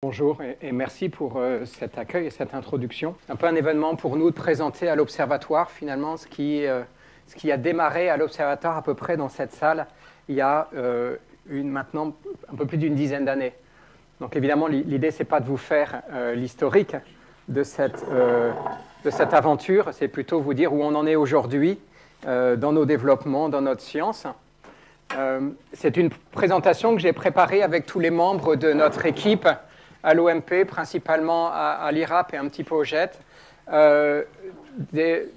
Bonjour et merci pour cet accueil et cette introduction. Un peu un événement pour nous de présenter à l'Observatoire finalement ce qui a démarré à l'Observatoire à peu près dans cette salle il y a maintenant un peu plus d'une dizaine d'années. Donc évidemment l'idée c'est pas de vous faire l'historique de cette aventure, c'est plutôt vous dire où on en est aujourd'hui dans nos développements, dans notre science. C'est une présentation que j'ai préparée avec tous les membres de notre équipe à l'OMP, principalement à l'IRAP et un petit peu au JET. Une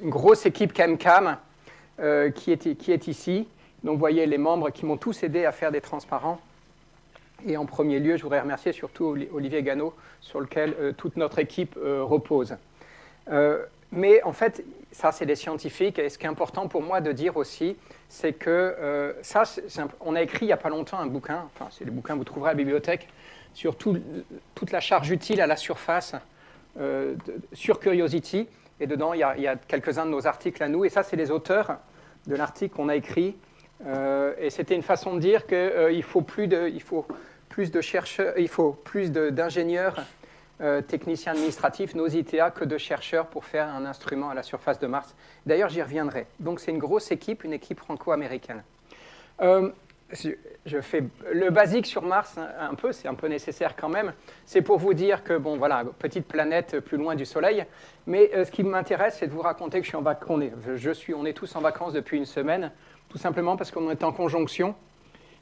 grosse équipe ChemCam qui est ici. Donc vous voyez les membres qui m'ont tous aidé à faire des transparents. Et en premier lieu, je voudrais remercier surtout Olivier Gannot, sur lequel toute notre équipe repose. Mais en fait, ça c'est des scientifiques. Et ce qui est important pour moi de dire aussi, c'est que on a écrit il n'y a pas longtemps un bouquin, enfin c'est le bouquin que vous trouverez à la bibliothèque, sur toute la charge utile à la surface sur Curiosity. Et dedans, il y a quelques-uns de nos articles à nous. Et ça, c'est les auteurs de l'article qu'on a écrit. Et c'était une façon de dire qu'il faut plus de chercheurs, il faut plus d'ingénieurs, techniciens administratifs, nos ITA, que de chercheurs pour faire un instrument à la surface de Mars. D'ailleurs, j'y reviendrai. Donc, c'est une grosse équipe, une équipe franco-américaine. Je fais le basique sur Mars c'est un peu nécessaire quand même. C'est pour vous dire que, bon, voilà, petite planète plus loin du Soleil. Mais ce qui m'intéresse, c'est de vous raconter que je suis en vacances. On est tous en vacances depuis une semaine, tout simplement parce qu'on est en conjonction.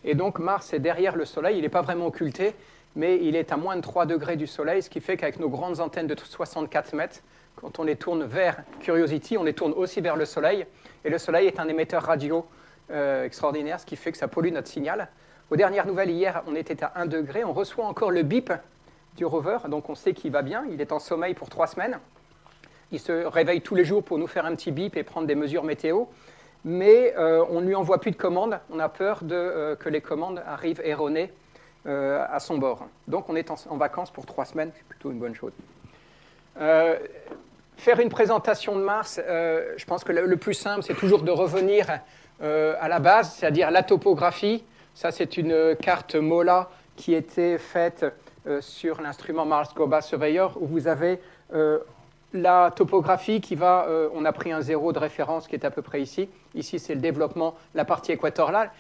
Et donc, Mars est derrière le Soleil. Il n'est pas vraiment occulté, mais il est à moins de 3 degrés du Soleil, ce qui fait qu'avec nos grandes antennes de 64 mètres, quand on les tourne vers Curiosity, on les tourne aussi vers le Soleil. Et le Soleil est un émetteur radio extraordinaire, ce qui fait que ça pollue notre signal. Aux dernières nouvelles, hier, on était à 1 degré. On reçoit encore le bip du rover, donc on sait qu'il va bien. Il est en sommeil pour 3 semaines. Il se réveille tous les jours pour nous faire un petit bip et prendre des mesures météo. Mais on ne lui envoie plus de commandes. On a peur que les commandes arrivent erronées à son bord. Donc on est en vacances pour 3 semaines, c'est plutôt une bonne chose. Faire une présentation de Mars, je pense que le plus simple, c'est toujours de revenir à la base, c'est-à-dire la topographie. Ça, c'est une carte MOLA qui était faite sur l'instrument Mars Global Surveyor, où vous avez la topographie qui va... on a pris un 0 de référence qui est à peu près ici. Ici, c'est le développement, la partie équatoriale.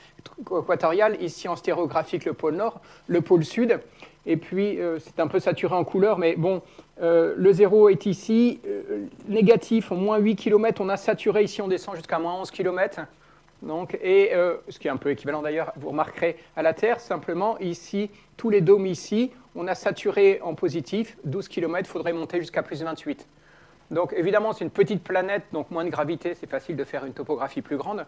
Ici, en stéréographique, le pôle nord, le pôle sud. Et puis, c'est un peu saturé en couleur, mais bon, le 0 est ici. Négatif, en moins 8 km, on a saturé. Ici, on descend jusqu'à moins 11 km. Donc, ce qui est un peu équivalent d'ailleurs, vous remarquerez à la Terre, simplement ici, tous les dômes ici, on a saturé en positif, 12 km, il faudrait monter jusqu'à plus 28. Donc évidemment, c'est une petite planète, donc moins de gravité, c'est facile de faire une topographie plus grande,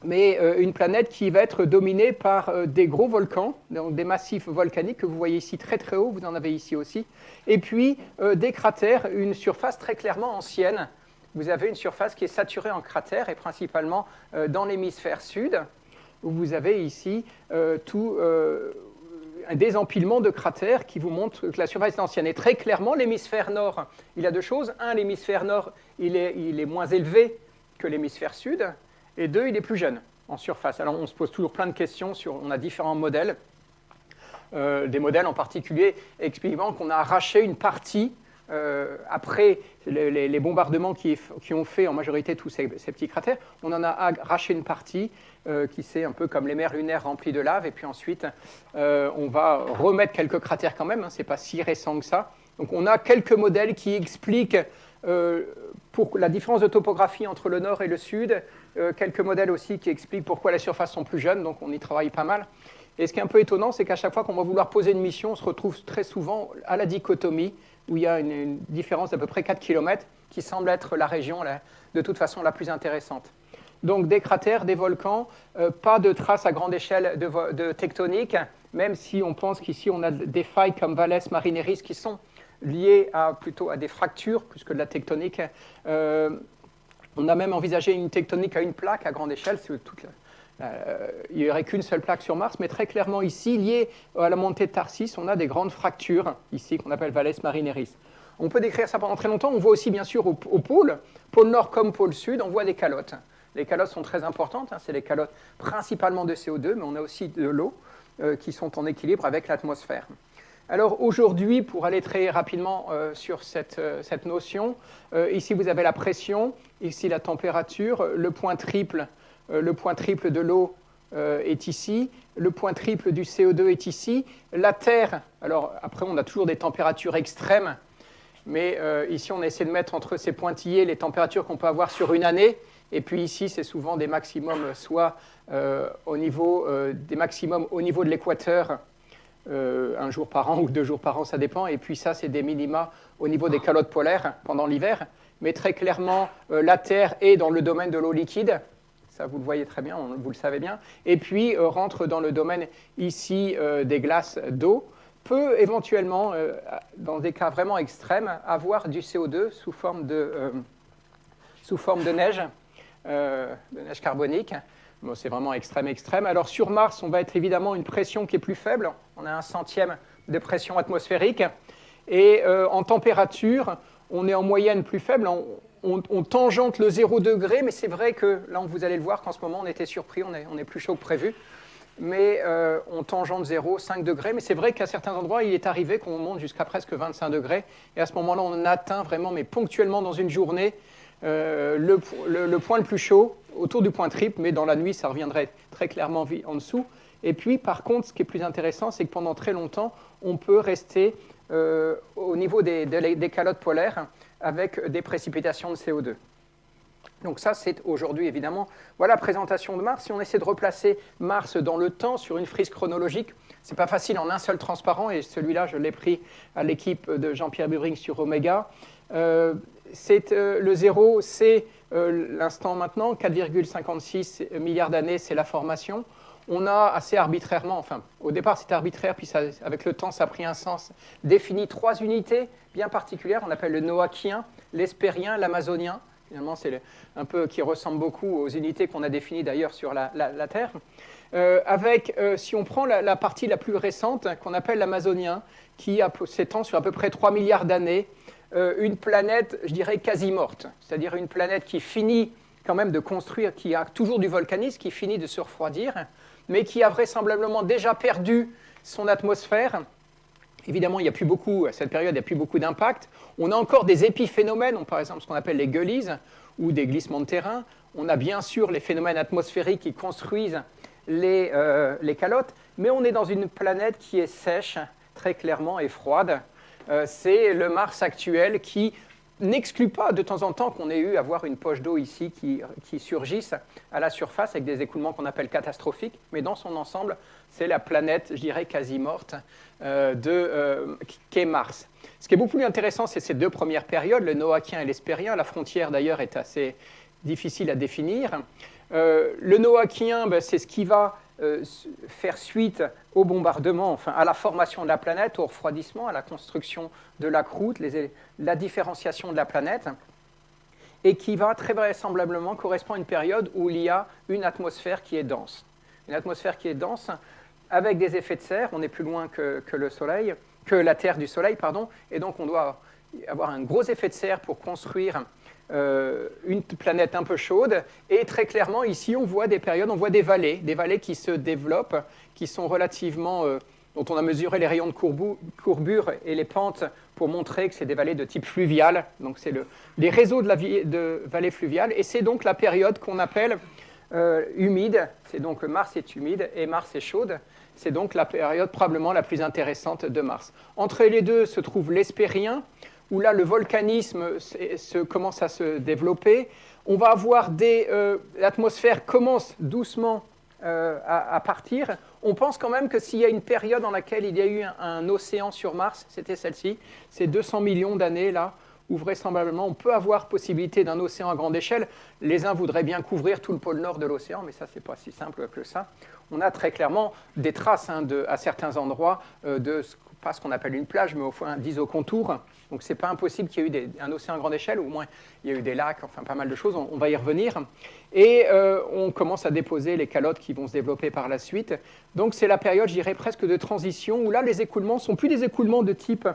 mais une planète qui va être dominée par des gros volcans, donc des massifs volcaniques que vous voyez ici très très haut, vous en avez ici aussi, et puis des cratères, une surface très clairement ancienne. Vous avez une surface qui est saturée en cratères et principalement dans l'hémisphère sud, où vous avez ici des empilements de cratères qui vous montrent que la surface est ancienne. Et très clairement, l'hémisphère nord, il y a deux choses. Un, l'hémisphère nord, il est moins élevé que l'hémisphère sud. Et deux, il est plus jeune en surface. Alors on se pose toujours plein de questions on a différents modèles. Des modèles en particulier expliquant qu'on a arraché une partie après les bombardements qui ont fait en majorité tous ces petits cratères, on en a arraché une partie qui c'est un peu comme les mers lunaires remplies de lave, et puis ensuite on va remettre quelques cratères quand même, c'est pas si récent que ça. Donc on a quelques modèles qui expliquent pour la différence de topographie entre le nord et le sud, quelques modèles aussi qui expliquent pourquoi les surfaces sont plus jeunes, donc on y travaille pas mal. Et ce qui est un peu étonnant, c'est qu'à chaque fois qu'on va vouloir poser une mission, on se retrouve très souvent à la dichotomie, où il y a une différence d'à peu près 4 km, qui semble être la région de toute façon la plus intéressante. Donc des cratères, des volcans, pas de traces à grande échelle de tectonique, même si on pense qu'ici on a des failles comme Valles Marineris qui sont liées plutôt à des fractures, plus que de la tectonique. On a même envisagé une tectonique à une plaque à grande échelle, il n'y aurait qu'une seule plaque sur Mars, mais très clairement ici, lié à la montée de Tarsis, on a des grandes fractures, ici, qu'on appelle Valles Marineris. On peut décrire ça pendant très longtemps. On voit aussi, bien sûr, au pôle nord comme pôle sud, on voit des calottes. Les calottes sont très importantes, c'est les calottes principalement de CO2, mais on a aussi de l'eau qui sont en équilibre avec l'atmosphère. Alors aujourd'hui, pour aller très rapidement sur cette notion, ici vous avez la pression, ici la température, le point triple de l'eau est ici, le point triple du CO2 est ici, la Terre, alors après on a toujours des températures extrêmes, mais ici on essaie de mettre entre ces pointillés les températures qu'on peut avoir sur une année, et puis ici c'est souvent des maximums soit au niveau des maximums au niveau de l'équateur, un jour par an ou 2 jours par an, ça dépend. Et puis ça, c'est des minima au niveau des calottes polaires pendant l'hiver. Mais très clairement, la Terre est dans le domaine de l'eau liquide. Ça, vous le voyez très bien, vous le savez bien. Et puis, rentre dans le domaine ici des glaces d'eau. Peut éventuellement, dans des cas vraiment extrêmes, avoir du CO2 sous forme de neige carbonique. Bon, c'est vraiment extrême. Alors sur Mars, on va être évidemment une pression qui est plus faible. On a 1/100 de pression atmosphérique. Et en température, on est en moyenne plus faible. On tangente le 0 degré, mais c'est vrai que, là vous allez le voir, qu'en ce moment on était surpris, on est plus chaud que prévu. Mais on tangente 0,5 degrés. Mais c'est vrai qu'à certains endroits, il est arrivé qu'on monte jusqu'à presque 25 degrés. Et à ce moment-là, on atteint vraiment, mais ponctuellement dans une journée, le point le plus chaud autour du point triple, mais dans la nuit, ça reviendrait très clairement en dessous. Et puis, par contre, ce qui est plus intéressant, c'est que pendant très longtemps, on peut rester au niveau des calottes polaires avec des précipitations de CO2. Donc ça, c'est aujourd'hui, évidemment, voilà la présentation de Mars. Si on essaie de replacer Mars dans le temps sur une frise chronologique, c'est pas facile en un seul transparent, et celui-là, je l'ai pris à l'équipe de Jean-Pierre Bubring sur Oméga. Le 0, c'est l'instant maintenant, 4,56 milliards d'années, c'est la formation. On a assez arbitrairement, enfin au départ c'était arbitraire, puis ça, avec le temps ça a pris un sens, défini 3 unités bien particulières, on appelle le noachien, l'hespérien, l'amazonien. Finalement c'est un peu qui ressemble beaucoup aux unités qu'on a définies d'ailleurs sur la Terre. Si on prend la partie la plus récente, qu'on appelle l'amazonien, qui s'étend sur à peu près 3 milliards d'années, une planète, je dirais, quasi morte, c'est-à-dire une planète qui finit quand même de construire, qui a toujours du volcanisme, qui finit de se refroidir, mais qui a vraisemblablement déjà perdu son atmosphère. Évidemment, il n'y a plus beaucoup, à cette période, il n'y a plus beaucoup d'impact. On a encore des épiphénomènes, par exemple ce qu'on appelle les gueulises, ou des glissements de terrain. On a bien sûr les phénomènes atmosphériques qui construisent les calottes, mais on est dans une planète qui est sèche, très clairement, et froide. C'est le Mars actuel qui n'exclut pas de temps en temps qu'on ait eu à voir une poche d'eau ici qui surgisse à la surface avec des écoulements qu'on appelle catastrophiques, mais dans son ensemble, c'est la planète, je dirais, quasi morte qu'est Mars. Ce qui est beaucoup plus intéressant, c'est ces 2 premières périodes, le noachien et l'hespérien. La frontière, d'ailleurs, est assez difficile à définir. Le noachien, c'est ce qui va faire suite au bombardement, enfin à la formation de la planète, au refroidissement, à la construction de la croûte, la différenciation de la planète, et qui va très vraisemblablement correspondre à une période où il y a une atmosphère qui est dense. Une atmosphère qui est dense avec des effets de serre, on est plus loin que le Soleil, que la Terre du Soleil, pardon, et donc on doit avoir un gros effet de serre pour construire une planète un peu chaude, et très clairement ici on voit des périodes, on voit des vallées qui se développent, qui sont relativement, dont on a mesuré les rayons de courbure et les pentes pour montrer que c'est des vallées de type fluvial, donc c'est des réseaux de vallées fluviales, et c'est donc la période qu'on appelle humide, c'est donc Mars est humide et Mars est chaude, c'est donc la période probablement la plus intéressante de Mars. Entre les deux se trouve l'hespérien, où là le volcanisme commence à se développer. On va avoir l'atmosphère commence doucement à partir. On pense quand même que s'il y a une période dans laquelle il y a eu un océan sur Mars, c'était celle-ci, c'est 200 millions d'années là, où vraisemblablement on peut avoir possibilité d'un océan à grande échelle. Les uns voudraient bien couvrir tout le pôle nord de l'océan, mais ça, c'est pas si simple que ça. On a très clairement des traces à certains endroits pas ce qu'on appelle une plage, mais au fond d'isocontours. Donc c'est pas impossible qu'il y ait eu un océan à grande échelle, ou au moins il y a eu des lacs, enfin pas mal de choses, on va y revenir. Et on commence à déposer les calottes qui vont se développer par la suite. Donc c'est la période, je dirais, presque de transition, où là les écoulements ne sont plus des écoulements de type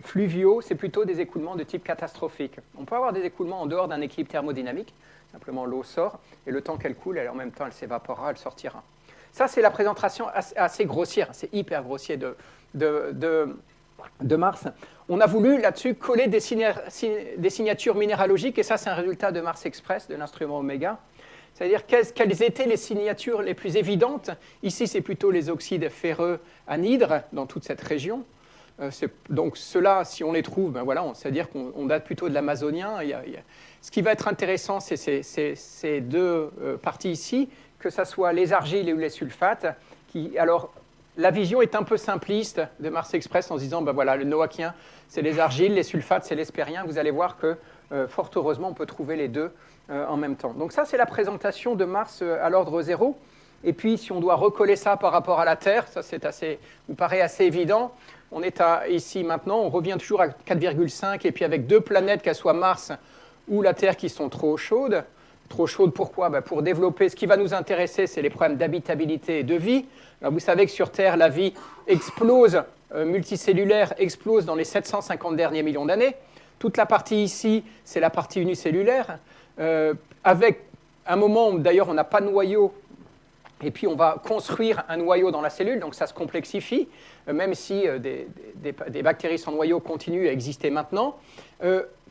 fluviaux, c'est plutôt des écoulements de type catastrophique. On peut avoir des écoulements en dehors d'un équilibre thermodynamique, simplement l'eau sort, et le temps qu'elle coule, en même temps elle s'évaporera, elle sortira. Ça, c'est la présentation assez grossière, c'est hyper grossier de Mars. On a voulu là-dessus coller des signatures minéralogiques, et ça, c'est un résultat de Mars Express, de l'instrument Omega. C'est-à-dire quelles étaient les signatures les plus évidentes. Ici, c'est plutôt les oxydes ferreux anhydres dans toute cette région. Donc ceux-là, si on les trouve, ben voilà, c'est-à-dire qu'on date plutôt de l'amazonien. Ce qui va être intéressant, c'est ces deux parties ici, que ce soit les argiles ou les sulfates. Alors, la vision est un peu simpliste de Mars Express en se disant, ben voilà, le noachien, c'est les argiles, les sulfates, c'est l'hespérien. Vous allez voir que, fort heureusement, on peut trouver les deux en même temps. Donc ça, c'est la présentation de Mars à l'ordre 0. Et puis, si on doit recoller ça par rapport à la Terre, ça vous paraît assez évident. On est ici maintenant, on revient toujours à 4,5, et puis avec deux planètes, qu'elles soient Mars ou la Terre, qui sont trop chaudes. Trop chaudes, pourquoi? Pour développer, ce qui va nous intéresser, c'est les problèmes d'habitabilité et de vie. Alors, vous savez que sur Terre, la vie explose, multicellulaire explose dans les 750 derniers millions d'années. Toute la partie ici, c'est la partie unicellulaire, avec un moment où d'ailleurs on n'a pas de noyau. Et puis, on va construire un noyau dans la cellule, donc ça se complexifie, même si des bactéries sans noyau continuent à exister maintenant.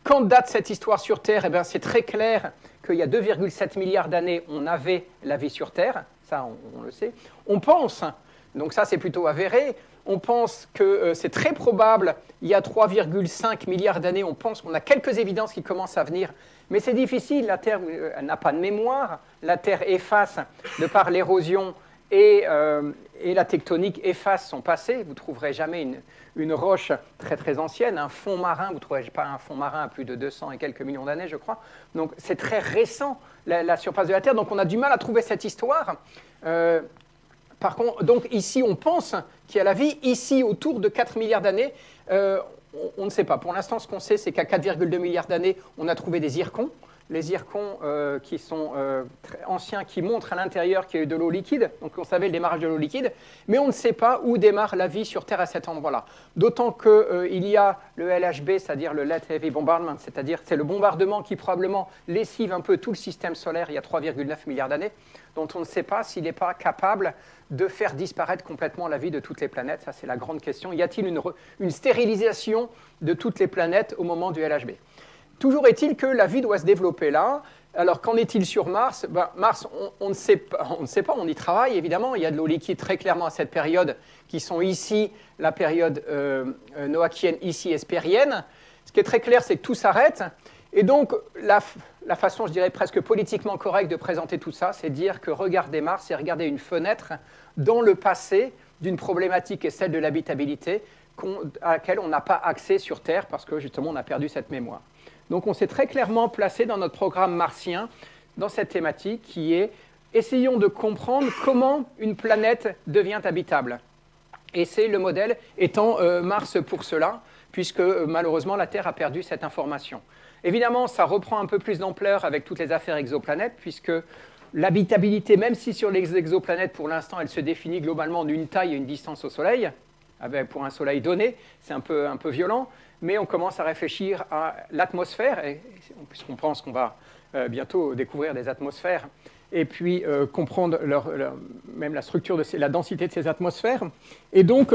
Quand date cette histoire sur Terre? Eh bien, c'est très clair qu'il y a 2,7 milliards d'années, on avait la vie sur Terre. Ça, on le sait. On pense, donc ça, c'est plutôt avéré, on pense que c'est très probable, il y a 3,5 milliards d'années, on pense qu'on a quelques évidences qui commencent à venir. Mais c'est difficile, la Terre n'a pas de mémoire, la Terre efface, de par l'érosion et la tectonique efface son passé. Vous ne trouverez jamais une roche très très ancienne, un fond marin, vous ne trouverez pas un fond marin à plus de 200 et quelques millions d'années, je crois. Donc c'est très récent, la surface de la Terre, donc on a du mal à trouver cette histoire. Par contre, donc ici on pense qu'il y a la vie, ici autour de 4 milliards d'années, on ne sait pas. Pour l'instant, ce qu'on sait, c'est qu'à 4,2 milliards d'années, on a trouvé des zircons. Les zircons qui sont très anciens, qui montrent à l'intérieur qu'il y a eu de l'eau liquide. Donc, on savait le démarrage de l'eau liquide. Mais on ne sait pas où démarre la vie sur Terre à cet endroit-là. D'autant qu'il y a le LHB, c'est-à-dire le Light Heavy Bombardment, c'est-à-dire c'est le bombardement qui probablement lessive un peu tout le système solaire il y a 3,9 milliards d'années, dont on ne sait pas s'il n'est pas capable de faire disparaître complètement la vie de toutes les planètes. Ça, c'est la grande question. Y a-t-il une stérilisation de toutes les planètes au moment du LHB? Toujours est-il que la vie doit se développer là. Alors, qu'en est-il sur Mars? Mars, on ne sait pas, on y travaille, évidemment. Il y a de l'eau liquide très clairement à cette période, qui sont ici la période noachienne, ici hespérienne. Ce qui est très clair, c'est que tout s'arrête. Et donc, la façon, je dirais, presque politiquement correcte de présenter tout ça, c'est dire que regarder Mars, c'est regarder une fenêtre dans le passé d'une problématique qui est celle de l'habitabilité, à laquelle on n'a pas accès sur Terre parce que, justement, on a perdu cette mémoire. Donc, on s'est très clairement placé dans notre programme martien, dans cette thématique qui est « Essayons de comprendre comment une planète devient habitable ». Et c'est le modèle étant Mars pour cela, puisque malheureusement, la Terre a perdu cette information. Évidemment, ça reprend un peu plus d'ampleur avec toutes les affaires exoplanètes, puisque l'habitabilité, même si sur les exoplanètes, pour l'instant, elle se définit globalement d'une taille et une distance au Soleil, pour un Soleil donné, c'est un peu violent, mais on commence à réfléchir à l'atmosphère, puisqu'on pense qu'on va bientôt découvrir des atmosphères, et puis comprendre même la structure, la densité de ces atmosphères. Et donc,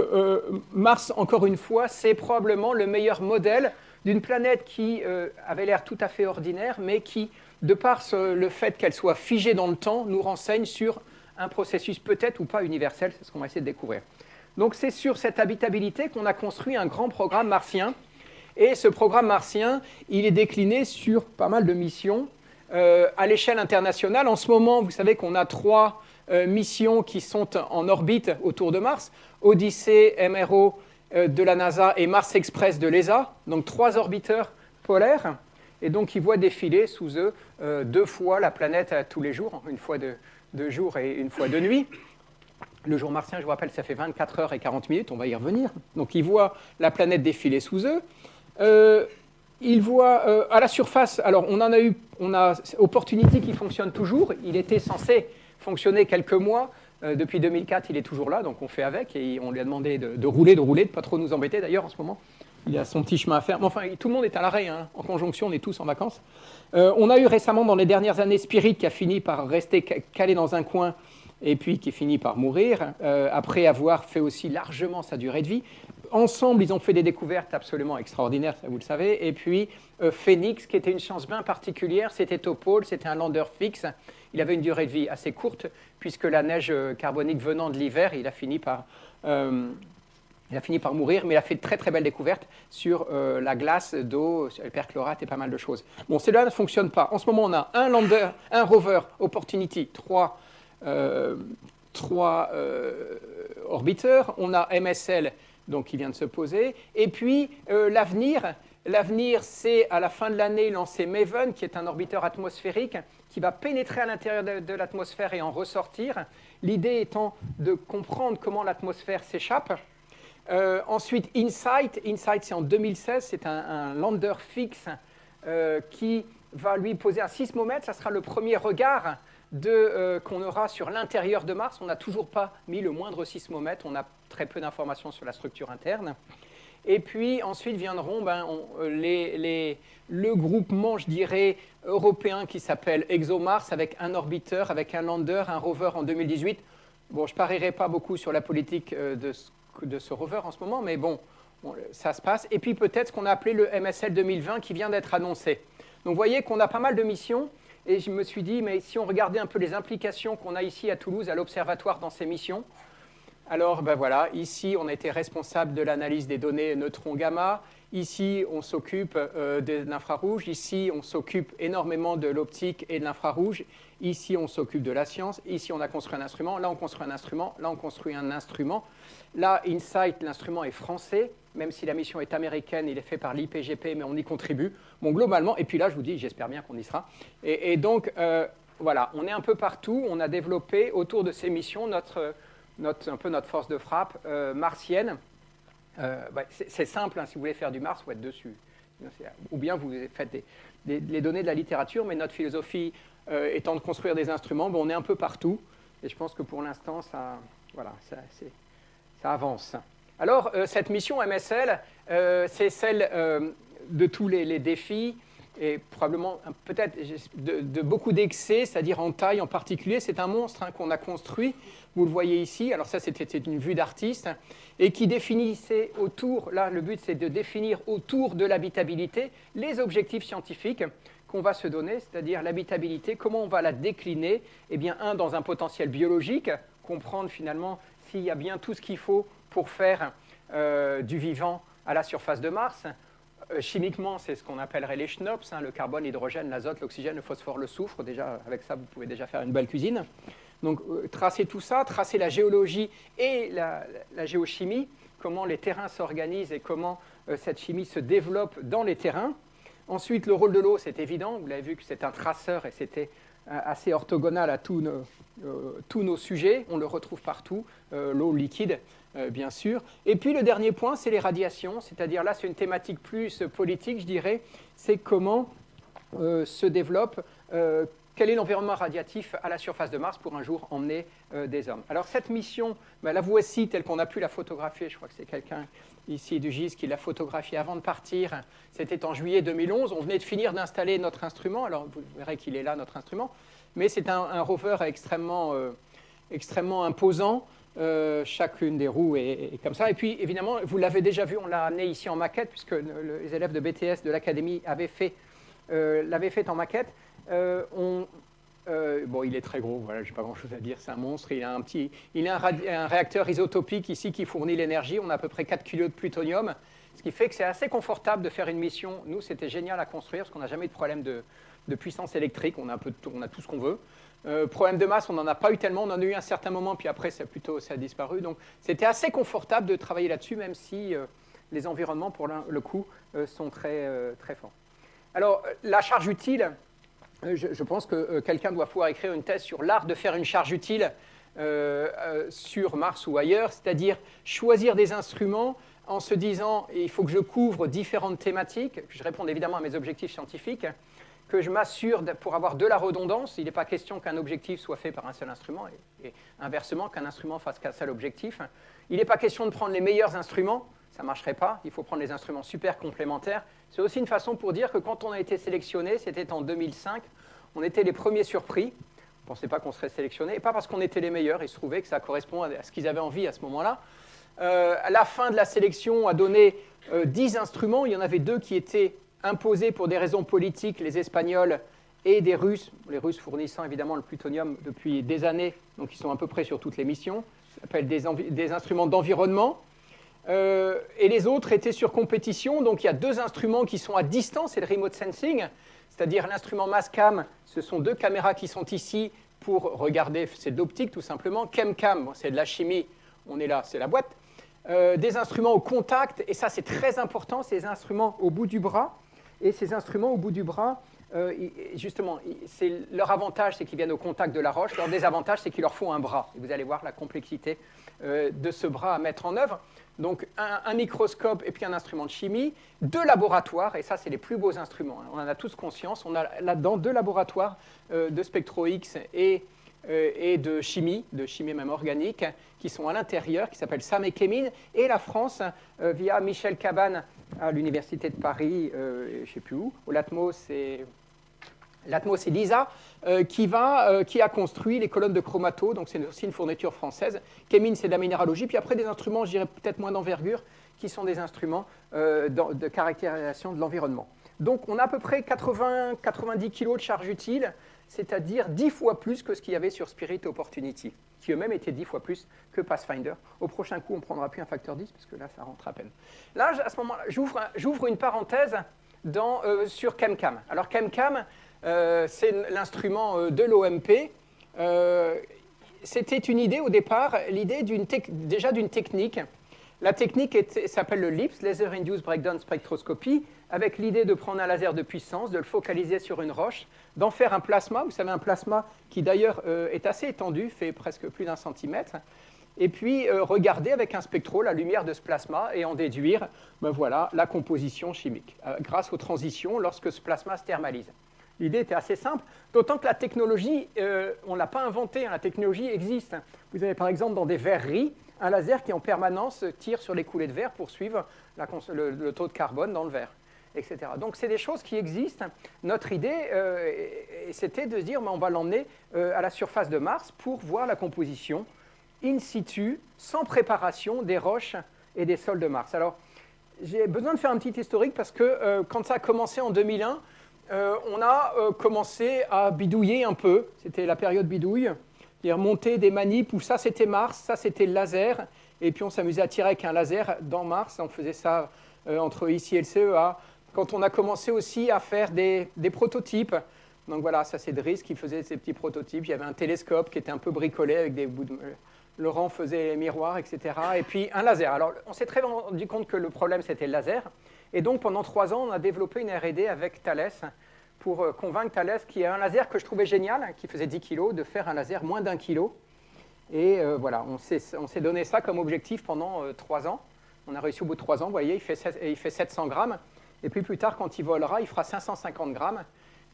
Mars, encore une fois, c'est probablement le meilleur modèle d'une planète qui avait l'air tout à fait ordinaire, mais qui, de par le fait qu'elle soit figée dans le temps, nous renseigne sur un processus peut-être ou pas universel, c'est ce qu'on va essayer de découvrir. Donc c'est sur cette habitabilité qu'on a construit un grand programme martien, et ce programme martien, il est décliné sur pas mal de missions à l'échelle internationale. En ce moment, vous savez qu'on a 3 missions qui sont en orbite autour de Mars, Odyssey, MRO, de la NASA et Mars Express de l'ESA, donc 3 orbiteurs polaires, et donc ils voient défiler sous eux 2 fois la planète tous les jours, une fois de jour et une fois de nuit. Le jour martien, je vous rappelle, ça fait 24 heures et 40 minutes, on va y revenir. Donc ils voient la planète défiler sous eux. Ils voient à la surface, alors on a Opportunity qui fonctionne toujours, il était censé fonctionner quelques mois. Depuis 2004, il est toujours là, donc on fait avec, et on lui a demandé de rouler, de ne pas trop nous embêter d'ailleurs en ce moment. Il a son petit chemin à faire. Mais enfin, tout le monde est à l'arrêt, hein. En conjonction, on est tous en vacances. On a eu récemment, dans les dernières années, Spirit qui a fini par rester calé dans un coin et puis qui finit par mourir, après avoir fait aussi largement sa durée de vie. Ensemble, ils ont fait des découvertes absolument extraordinaires, ça vous le savez. Et puis, Phoenix, qui était une chance bien particulière, c'était au pôle, c'était un lander fixe. Il avait une durée de vie assez courte, puisque la neige carbonique venant de l'hiver, il a fini par mourir, mais il a fait de très très belles découvertes sur la glace, d'eau, le perchlorate et pas mal de choses. Bon, celle-là ne fonctionne pas. En ce moment, on a un lander, un rover, Opportunity, trois orbiteurs. On a MSL, donc qui vient de se poser. Et puis, l'avenir, c'est à la fin de l'année lancer Maven, qui est un orbiteur atmosphérique qui va pénétrer à l'intérieur de l'atmosphère et en ressortir. L'idée étant de comprendre comment l'atmosphère s'échappe. Ensuite, InSight, c'est en 2016, c'est un lander fixe qui va lui poser un sismomètre. Ça sera le premier regard qu'on aura sur l'intérieur de Mars. On n'a toujours pas mis le moindre sismomètre, on a très peu d'informations sur la structure interne. Et puis ensuite viendront le groupement, je dirais, européen qui s'appelle ExoMars, avec un orbiteur, avec un lander, un rover en 2018. Bon, je ne parierai pas beaucoup sur la politique de ce rover en ce moment, mais bon, ça se passe. Et puis peut-être ce qu'on a appelé le MSL 2020 qui vient d'être annoncé. Donc vous voyez qu'on a pas mal de missions, et je me suis dit, mais si on regardait un peu les implications qu'on a ici à Toulouse, à l'Observatoire dans ces missions, alors ben voilà, ici on a été responsable de l'analyse des données neutrons-gamma, ici on s'occupe de l'infrarouge, ici on s'occupe énormément de l'optique et de l'infrarouge, ici on s'occupe de la science, ici on a construit un instrument, là on construit un instrument, là on construit un instrument. Là, InSight, l'instrument est français, même si la mission est américaine, il est fait par l'IPGP, mais on y contribue. Bon, globalement, et puis là, je vous dis, j'espère bien qu'on y sera. Et donc, voilà, on est un peu partout, on a développé autour de ces missions un peu notre force de frappe martienne. C'est simple, hein, si vous voulez faire du Mars, il faut être dessus. Ou bien vous faites les données de la littérature, mais notre philosophie étant de construire des instruments, bon, on est un peu partout. Et je pense que pour l'instant, ça avance. Alors, cette mission MSL, c'est celle de tous les défis et probablement peut-être de beaucoup d'excès, c'est-à-dire en taille en particulier. C'est un monstre qu'on a construit, vous le voyez ici. Alors ça, c'était une vue d'artiste, et qui définissait autour, là le but c'est de définir autour de l'habitabilité les objectifs scientifiques qu'on va se donner, c'est-à-dire l'habitabilité, comment on va la décliner. Eh bien, dans un potentiel biologique, comprendre finalement s'il y a bien tout ce qu'il faut pour faire du vivant à la surface de Mars. Chimiquement, c'est ce qu'on appellerait les SNOPS, le carbone, l'hydrogène, l'azote, l'oxygène, le phosphore, le soufre. Déjà, avec ça, vous pouvez déjà faire une belle cuisine. Donc, tracer tout ça, tracer la géologie et la géochimie, comment les terrains s'organisent et comment cette chimie se développe dans les terrains. Ensuite, le rôle de l'eau, c'est évident. Vous l'avez vu que c'est un traceur et c'était assez orthogonal à tous nos sujets. On le retrouve partout, l'eau liquide, bien sûr. Et puis le dernier point, c'est les radiations, c'est-à-dire là, c'est une thématique plus politique, je dirais, c'est comment se développe, quel est l'environnement radiatif à la surface de Mars pour un jour emmener des hommes. Alors cette mission, la voici telle qu'on a pu la photographier, je crois que c'est quelqu'un ici du GIS qui l'a photographiée avant de partir, c'était en juillet 2011, on venait de finir d'installer notre instrument, alors vous verrez qu'il est là, notre instrument, mais c'est un rover extrêmement imposant. Chacune des roues est comme ça. Et puis, évidemment, vous l'avez déjà vu, on l'a amené ici en maquette, puisque les élèves de BTS de l'Académie l'avaient fait en maquette. Bon, il est très gros, voilà, je n'ai pas grand-chose à dire, c'est un monstre. Il a un réacteur isotopique ici qui fournit l'énergie. On a à peu près 4 kg de plutonium, ce qui fait que c'est assez confortable de faire une mission. Nous, c'était génial à construire, parce qu'on n'a jamais eu de problème de puissance électrique. On a tout ce qu'on veut. Problème de masse, on n'en a pas eu tellement, on en a eu un certain moment, puis après ça a disparu. Donc c'était assez confortable de travailler là-dessus, même si les environnements, pour le coup, sont très, très forts. Alors, la charge utile, je pense que quelqu'un doit pouvoir écrire une thèse sur l'art de faire une charge utile sur Mars ou ailleurs, c'est-à-dire choisir des instruments en se disant il faut que je couvre différentes thématiques, que je réponde évidemment à mes objectifs scientifiques, que je m'assure pour avoir de la redondance. Il n'est pas question qu'un objectif soit fait par un seul instrument et inversement qu'un instrument fasse qu'un seul objectif. Il n'est pas question de prendre les meilleurs instruments, ça ne marcherait pas, il faut prendre les instruments super complémentaires. C'est aussi une façon pour dire que quand on a été sélectionné, c'était en 2005, on était les premiers surpris. pensaient pas qu'on serait sélectionné, et pas parce qu'on était les meilleurs, il se trouvait que ça correspond à ce qu'ils avaient envie à ce moment-là. À la fin de la sélection, a donné 10 instruments. Il y en avait 2 qui étaient imposés pour des raisons politiques, les Espagnols et des Russes, les Russes fournissant évidemment le plutonium depuis des années, donc ils sont à peu près sur toutes les missions. Ça s'appelle des instruments d'environnement. Et les autres étaient sur compétition. Donc il y a 2 instruments qui sont à distance, c'est le remote sensing, c'est-à-dire l'instrument Mastcam, ce sont 2 caméras qui sont ici pour regarder, c'est de l'optique tout simplement. Chemcam, bon, c'est de la chimie, on est là, c'est la boîte. Des instruments au contact, et ça c'est très important, c'est des instruments au bout du bras. Et ces instruments au bout du bras, justement, leur avantage c'est qu'ils viennent au contact de la roche, leur désavantage c'est qu'il leur faut un bras. Et vous allez voir la complexité de ce bras à mettre en œuvre. Donc un microscope et puis un instrument de chimie, 2 laboratoires, et ça c'est les plus beaux instruments, hein. On en a tous conscience, on a là-dedans 2 laboratoires de spectro-X et de chimie même organique, qui sont à l'intérieur, qui s'appellent SAM et Chemin, et la France, via Michel Cabane à l'Université de Paris, je ne sais plus où, au Latmos et Lisa, qui a construit les colonnes de chromato, donc c'est aussi une fourniture française. Chemin, c'est de la minéralogie, puis après des instruments, je dirais peut-être moins d'envergure, qui sont des instruments de caractérisation de l'environnement. Donc on a à peu près 80-90 kg de charge utile, c'est-à-dire 10 fois plus que ce qu'il y avait sur Spirit Opportunity, qui eux-mêmes étaient 10 fois plus que Pathfinder. Au prochain coup, on ne prendra plus un facteur 10, parce que là, ça rentre à peine. Là, à ce moment-là, j'ouvre une parenthèse sur Chemcam. Alors Chemcam, c'est l'instrument de l'OMP. C'était une idée au départ, l'idée déjà d'une technique. La technique s'appelle le LIBS, Laser Induced Breakdown Spectroscopy, avec l'idée de prendre un laser de puissance, de le focaliser sur une roche, d'en faire un plasma. Vous savez, un plasma qui d'ailleurs est assez étendu, fait presque plus d'1 centimètre, et puis regarder avec un spectro la lumière de ce plasma et en déduire voilà, la composition chimique, grâce aux transitions lorsque ce plasma se thermalise. L'idée était assez simple, d'autant que la technologie, on ne l'a pas inventée, hein, la technologie existe. Vous avez par exemple dans des verreries un laser qui en permanence tire sur les coulées de verre pour suivre le taux de carbone dans le verre, etc. Donc c'est des choses qui existent. Notre idée, c'était de se dire on va l'emmener à la surface de Mars pour voir la composition in situ, sans préparation, des roches et des sols de Mars. Alors j'ai besoin de faire un petit historique parce que quand ça a commencé en 2001, on a commencé à bidouiller un peu, c'était la période bidouille, c'est-à-dire monter des manips où ça c'était Mars, ça c'était le laser, et puis on s'amusait à tirer avec un laser dans Mars, on faisait ça entre ici et le CEA. Quand on a commencé aussi à faire des prototypes, donc voilà, ça c'est Driss qui faisait ces petits prototypes, il y avait un télescope qui était un peu bricolé avec des bouts de... Laurent faisait les miroirs, etc. Et puis un laser. Alors on s'est très rendu compte que le problème c'était le laser, et donc pendant 3 ans on a développé une R&D avec Thales, pour convaincre Thales, qui a un laser que je trouvais génial, qui faisait 10 kg, de faire un laser moins d'1 kg. Et voilà, on s'est donné ça comme objectif pendant 3 ans. On a réussi au bout de 3 ans, vous voyez, il fait 700 grammes. Et puis plus tard, quand il volera, il fera 550 grammes.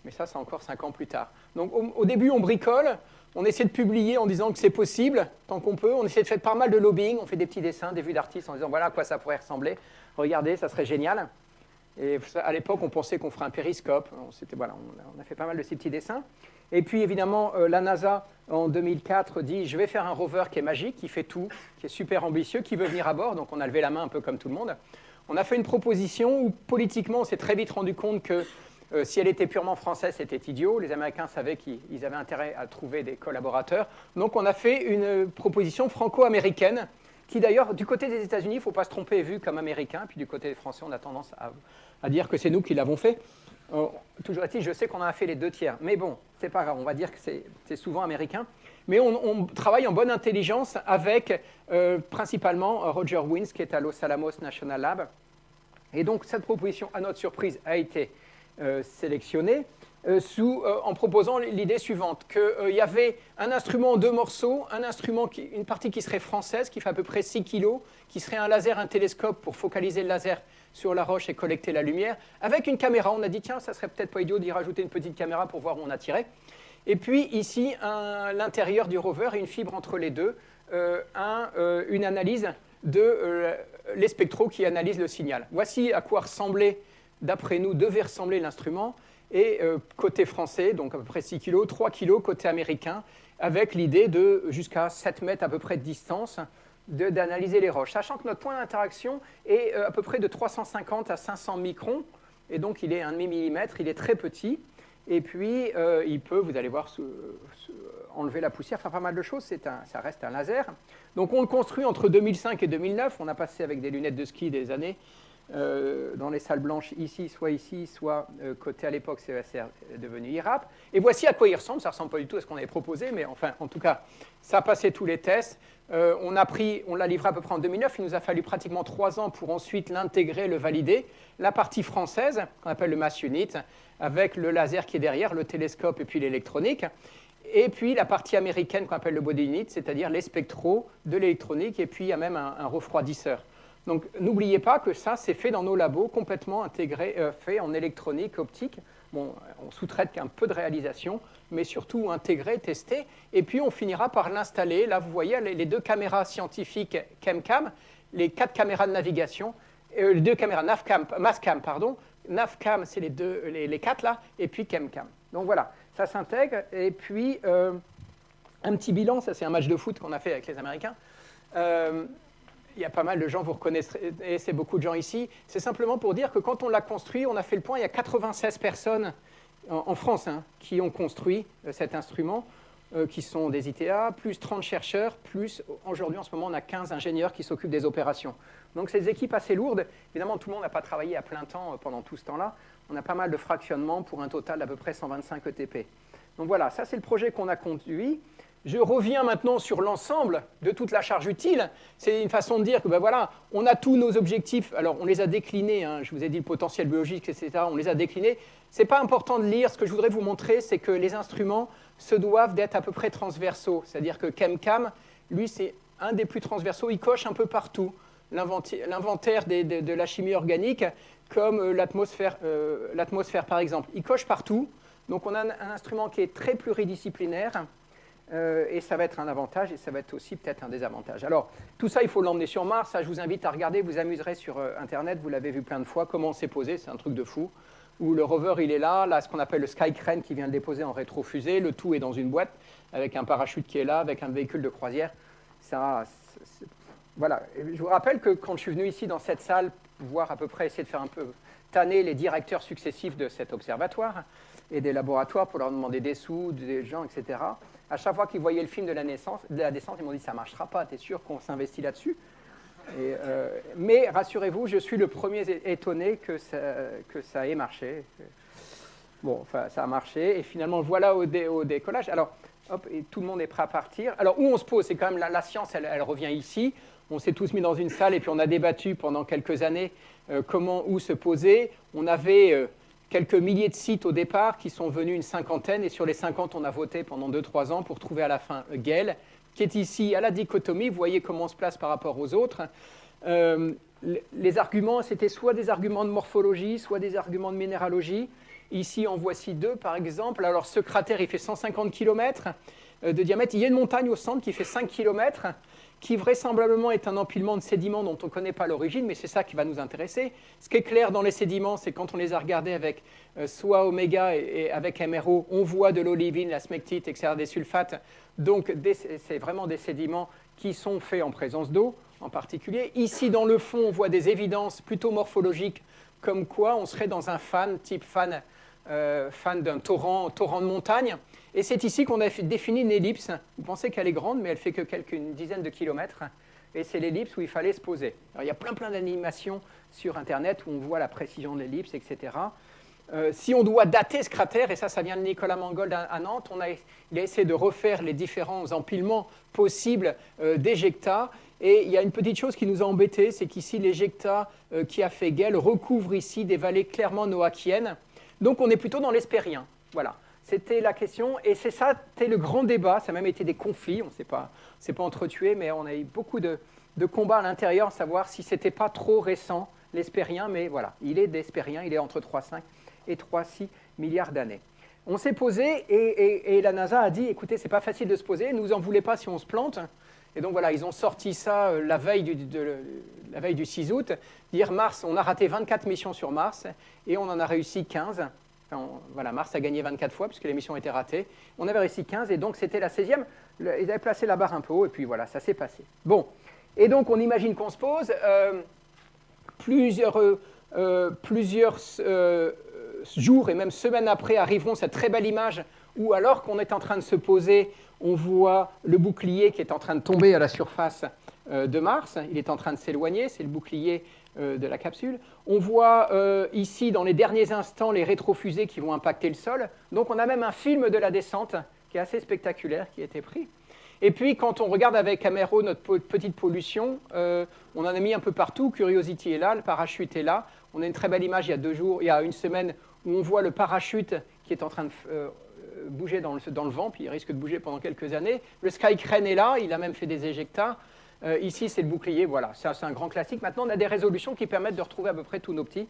Mais ça, c'est encore 5 ans plus tard. Donc au début, on bricole, on essaie de publier en disant que c'est possible, tant qu'on peut. On essaie de faire pas mal de lobbying, on fait des petits dessins, des vues d'artistes en disant voilà à quoi ça pourrait ressembler. Regardez, ça serait génial. Et à l'époque, on pensait qu'on ferait un périscope. Voilà, on a fait pas mal de ces petits dessins. Et puis, évidemment, la NASA, en 2004, dit « Je vais faire un rover qui est magique, qui fait tout, qui est super ambitieux, qui veut venir à bord. » Donc, on a levé la main un peu comme tout le monde. On a fait une proposition où, politiquement, on s'est très vite rendu compte que si elle était purement française, c'était idiot. Les Américains savaient qu'ils avaient intérêt à trouver des collaborateurs. Donc, on a fait une proposition franco-américaine qui d'ailleurs, du côté des États-Unis, il ne faut pas se tromper, est vu comme américain, puis du côté des Français, on a tendance à dire que c'est nous qui l'avons fait. Toujours est-il, je sais qu'on en a fait les 2 tiers, mais bon, c'est pas grave, on va dire que c'est souvent américain. Mais on travaille en bonne intelligence avec principalement Roger Wins, qui est à Los Alamos National Lab. Et donc, cette proposition, à notre surprise, a été sélectionnée en proposant l'idée suivante, qu'il y avait un instrument en 2 morceaux, une partie qui serait française, qui fait à peu près 6 kg, qui serait un laser, un télescope pour focaliser le laser sur la roche et collecter la lumière, avec une caméra. On a dit, tiens, ça serait peut-être pas idiot d'y rajouter une petite caméra pour voir où on a tiré. Et puis ici, l'intérieur du rover et une fibre entre les deux, une analyse les spectros qui analysent le signal. Voici à quoi ressemblait, d'après nous, devait ressembler l'instrument. et côté français, donc à peu près 6 kg, 3 kg côté américain, avec l'idée de jusqu'à 7 mètres à peu près de distance d'analyser les roches, sachant que notre point d'interaction est à peu près de 350 à 500 microns, et donc il est 1,5 millimètre, il est très petit, et puis il peut, vous allez voir, enlever la poussière, faire pas mal de choses, ça reste un laser. Donc on le construit entre 2005 et 2009, on a passé avec des lunettes de ski des années, dans les salles blanches ici, soit côté à l'époque CESR devenu IRAP. Et voici à quoi il ressemble, ça ne ressemble pas du tout à ce qu'on avait proposé, mais enfin, en tout cas, ça a passé tous les tests. On l'a livré à peu près en 2009, il nous a fallu pratiquement 3 ans pour ensuite l'intégrer, le valider. La partie française, qu'on appelle le mass unit, avec le laser qui est derrière, le télescope et puis l'électronique. Et puis la partie américaine qu'on appelle le body unit, c'est-à-dire les spectros de l'électronique, et puis il y a même un refroidisseur. Donc n'oubliez pas que ça, c'est fait dans nos labos, complètement intégré, fait en électronique, optique. Bon, on sous-traite un peu de réalisation, mais surtout intégré, testé. Et puis on finira par l'installer. Là, vous voyez les 2 caméras scientifiques ChemCam, les 4 caméras de navigation, les 2 caméras Mastcam, pardon. Navcam, c'est les 4 là, et puis ChemCam. Donc voilà, ça s'intègre. Et puis un petit bilan, ça c'est un match de foot qu'on a fait avec les Américains. Il y a pas mal de gens, vous reconnaissez, et c'est beaucoup de gens ici. C'est simplement pour dire que quand on l'a construit, on a fait le point, il y a 96 personnes en France qui ont construit cet instrument, qui sont des ITA, plus 30 chercheurs, plus aujourd'hui en ce moment on a 15 ingénieurs qui s'occupent des opérations. Donc c'est des équipes assez lourdes. Évidemment, tout le monde n'a pas travaillé à plein temps pendant tout ce temps-là. On a pas mal de fractionnements pour un total d'à peu près 125 ETP. Donc voilà, ça c'est le projet qu'on a conduit. Je reviens maintenant sur l'ensemble de toute la charge utile. C'est une façon de dire que ben voilà, on a tous nos objectifs. Alors on les a déclinés, je vous ai dit le potentiel biologique, etc. On les a déclinés. Ce n'est pas important de lire. Ce que je voudrais vous montrer, c'est que les instruments se doivent d'être à peu près transversaux. C'est-à-dire que ChemCam, lui, c'est un des plus transversaux. Il coche un peu partout l'inventaire de la chimie organique, comme l'atmosphère par exemple. Il coche partout. Donc on a un instrument qui est très pluridisciplinaire. Et ça va être un avantage et ça va être aussi peut-être un désavantage. Alors, tout ça, il faut l'emmener sur Mars. Ça, je vous invite à regarder, vous amuserez sur Internet, vous l'avez vu plein de fois, comment c'est posé, c'est un truc de fou. Où le rover, il est là, ce qu'on appelle le Sky Crane qui vient le déposer en rétrofusée, le tout est dans une boîte, avec un parachute qui est là, avec un véhicule de croisière. Ça, voilà. Je vous rappelle que quand je suis venu ici dans cette salle, voir à peu près, essayer de faire un peu tanner les directeurs successifs de cet observatoire et des laboratoires pour leur demander des sous, des gens, etc., à chaque fois qu'ils voyaient le film de la descente, ils m'ont dit « ça ne marchera pas, tu es sûr qu'on s'investit là-dessus ?» Mais rassurez-vous, je suis le premier étonné que ça ait marché. Bon, enfin, ça a marché, et finalement, voilà au décollage. Alors, hop, et tout le monde est prêt à partir. Alors, où on se pose, c'est quand même la science, elle revient ici. On s'est tous mis dans une salle, et puis on a débattu pendant quelques années où se poser. On avait quelques milliers de sites au départ qui sont venus une cinquantaine, et sur les 50, on a voté pendant 2-3 ans pour trouver à la fin Gale, qui est ici à la dichotomie. Vous voyez comment on se place par rapport aux autres. Les arguments, c'était soit des arguments de morphologie, soit des arguments de minéralogie. Ici, en voici 2, par exemple. Alors, ce cratère, il fait 150 km de diamètre. Il y a une montagne au centre qui fait 5 km, qui vraisemblablement est un empilement de sédiments dont on ne connaît pas l'origine, mais c'est ça qui va nous intéresser. Ce qui est clair dans les sédiments, c'est quand on les a regardés avec soit Oméga et avec MRO, on voit de l'olivine, la smectite, etc., des sulfates. Donc, c'est vraiment des sédiments qui sont faits en présence d'eau, en particulier. Ici, dans le fond, on voit des évidences plutôt morphologiques, comme quoi on serait dans un type fan d'un torrent de montagne. Et c'est ici qu'on a défini une ellipse. Vous pensez qu'elle est grande, mais elle fait qu'une dizaine de kilomètres. Et c'est l'ellipse où il fallait se poser. Alors, il y a plein d'animations sur Internet où on voit la précision de l'ellipse, etc. Si on doit dater ce cratère, et ça vient de Nicolas Mangold à Nantes, il a essayé de refaire les différents empilements possibles d'éjecta. Et il y a une petite chose qui nous a embêtés, c'est qu'ici, l'éjecta qui a fait Gale recouvre ici des vallées clairement noachiennes. Donc on est plutôt dans l'hespérien. Voilà. C'était la question, et c'était le grand débat. Ça a même été des conflits, on ne s'est pas entretués, mais on a eu beaucoup de combats à l'intérieur, savoir si ce n'était pas trop récent, l'hespérien, mais voilà, il est d'hespérien, il est entre 3,5 et 3,6 milliards d'années. On s'est posé, et la NASA a dit, écoutez, c'est pas facile de se poser, ne vous en voulez pas si on se plante. Et donc voilà, ils ont sorti ça la veille du 6 août, dire Mars, on a raté 24 missions sur Mars, et on en a réussi 15. Voilà, Mars a gagné 24 fois puisque l'émission était ratée. On avait réussi 15 et donc c'était la 16e. Ils avaient placé la barre un peu haut et puis voilà, ça s'est passé. Bon, et donc on imagine qu'on se pose. Plusieurs jours et même semaines après arriveront cette très belle image où alors qu'on est en train de se poser, on voit le bouclier qui est en train de tomber à la surface de Mars. Il est en train de s'éloigner, c'est le bouclier de la capsule. On voit ici, dans les derniers instants, les rétrofusées qui vont impacter le sol. Donc on a même un film de la descente qui est assez spectaculaire qui a été pris. Et puis, quand on regarde avec Camero notre petite pollution, on en a mis un peu partout. Curiosity est là, le parachute est là. On a une très belle image il y a une semaine, où on voit le parachute qui est en train de bouger dans le vent, puis il risque de bouger pendant quelques années. Le Sky Crane est là, il a même fait des éjectats. Ici, c'est le bouclier, voilà, c'est un grand classique. Maintenant, on a des résolutions qui permettent de retrouver à peu près tous nos petits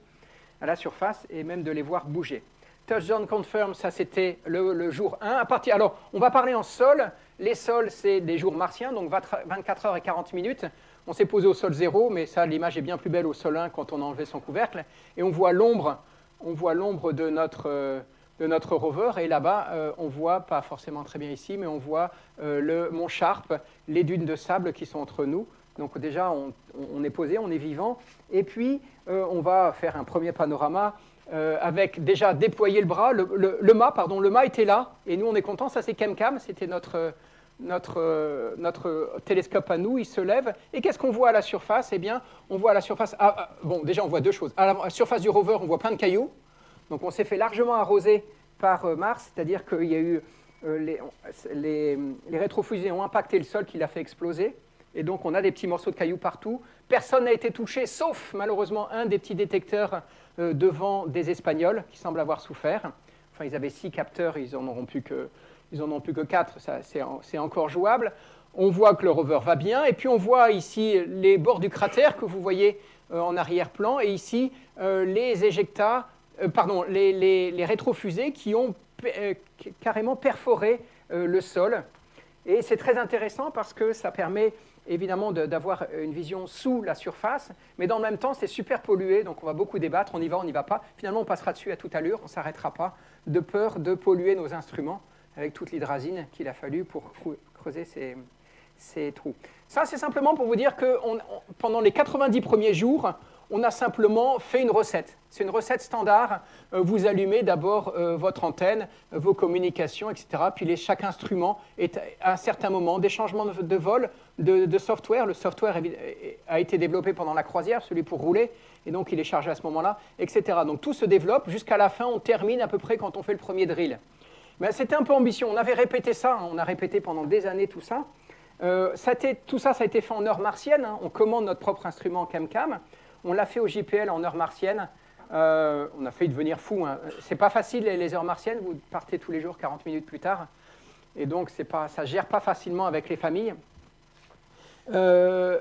à la surface et même de les voir bouger. Touchdown confirm, ça c'était le jour 1. Alors, on va parler en sol. Les sols, c'est des jours martiens, donc 24 heures et 40 minutes. On s'est posé au sol 0, mais ça, l'image est bien plus belle au sol 1 quand on a enlevé son couvercle. Et on voit l'ombre de notre rover. Et là-bas, on voit, pas forcément très bien ici, mais on voit le mont Sharp, les dunes de sable qui sont entre nous. Donc déjà, on est posé, on est vivant. Et puis, on va faire un premier panorama avec déjà déployer le bras. Le mât était là. Et nous, on est contents. Ça, c'est ChemCam. C'était notre télescope à nous. Il se lève. Et qu'est-ce qu'on voit à la surface? Eh bien, on voit à la surface... déjà, on voit deux choses. À la surface du rover, on voit plein de cailloux. Donc, on s'est fait largement arroser par Mars. C'est-à-dire qu'il y a eu... les rétrofusées ont impacté le sol qui l'a fait exploser. Et donc, on a des petits morceaux de cailloux partout. Personne n'a été touché, sauf, malheureusement, un des petits détecteurs devant des Espagnols qui semblent avoir souffert. Enfin, ils avaient 6 capteurs, ils n'en ont plus que 4. C'est encore jouable. On voit que le rover va bien. Et puis, on voit ici les bords du cratère que vous voyez en arrière-plan. Et ici, les rétrofusées qui ont carrément perforé le sol. Et c'est très intéressant parce que ça permet évidemment d'avoir une vision sous la surface, mais dans le même temps, c'est super pollué, donc on va beaucoup débattre, on y va, on n'y va pas. Finalement, on passera dessus à toute allure, on ne s'arrêtera pas, de peur de polluer nos instruments avec toute l'hydrazine qu'il a fallu pour creuser ces trous. Ça, c'est simplement pour vous dire que pendant les 90 premiers jours, on a simplement fait une recette. C'est une recette standard. Vous allumez d'abord votre antenne, vos communications, etc. Puis chaque instrument est à un certain moment des changements de vol, de software. Le software a été développé pendant la croisière, celui pour rouler, et donc il est chargé à ce moment-là, etc. Donc tout se développe. Jusqu'à la fin, on termine à peu près quand on fait le premier drill. Mais c'était un peu ambitieux. On avait répété ça. On a répété pendant des années tout ça. Tout ça, ça a été fait en heure martienne. On commande notre propre instrument ChemCam. On l'a fait au JPL en heure martienne. On a failli devenir fou. Hein. C'est pas facile les heures martiennes. Vous partez tous les jours 40 minutes plus tard. Et donc, ça ne gère pas facilement avec les familles. La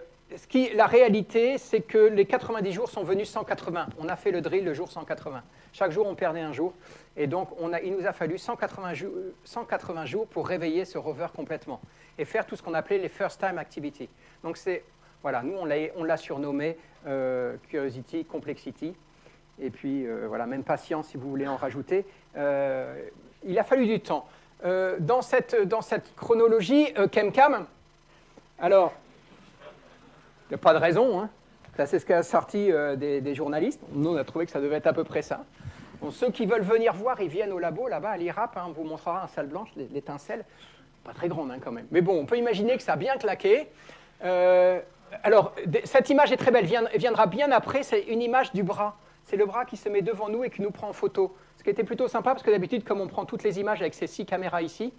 réalité, c'est que les 90 jours sont venus 180. On a fait le drill le jour 180. Chaque jour, on perdait un jour. Et donc, il nous a fallu 180 jours pour réveiller ce rover complètement et faire tout ce qu'on appelait les first time activity. Donc, voilà, nous, on l'a surnommé Curiosity, Complexity. Et puis, voilà, même Patience, si vous voulez en rajouter. Il a fallu du temps. Dans cette chronologie, ChemCam, alors, il n'y a pas de raison. Hein. Ça, c'est ce qu'a sorti des journalistes. Nous, on a trouvé que ça devait être à peu près ça. Bon, ceux qui veulent venir voir, ils viennent au labo, là-bas, à l'IRAP. Hein, on vous montrera en salle blanche, l'étincelle. Pas très grande, hein, quand même. Mais bon, on peut imaginer que ça a bien claqué. Alors, cette image est très belle. Elle viendra bien après. C'est une image du bras. C'est le bras qui se met devant nous et qui nous prend en photo. Ce qui était plutôt sympa, parce que d'habitude, comme on prend toutes les images avec ces 6 caméras ici,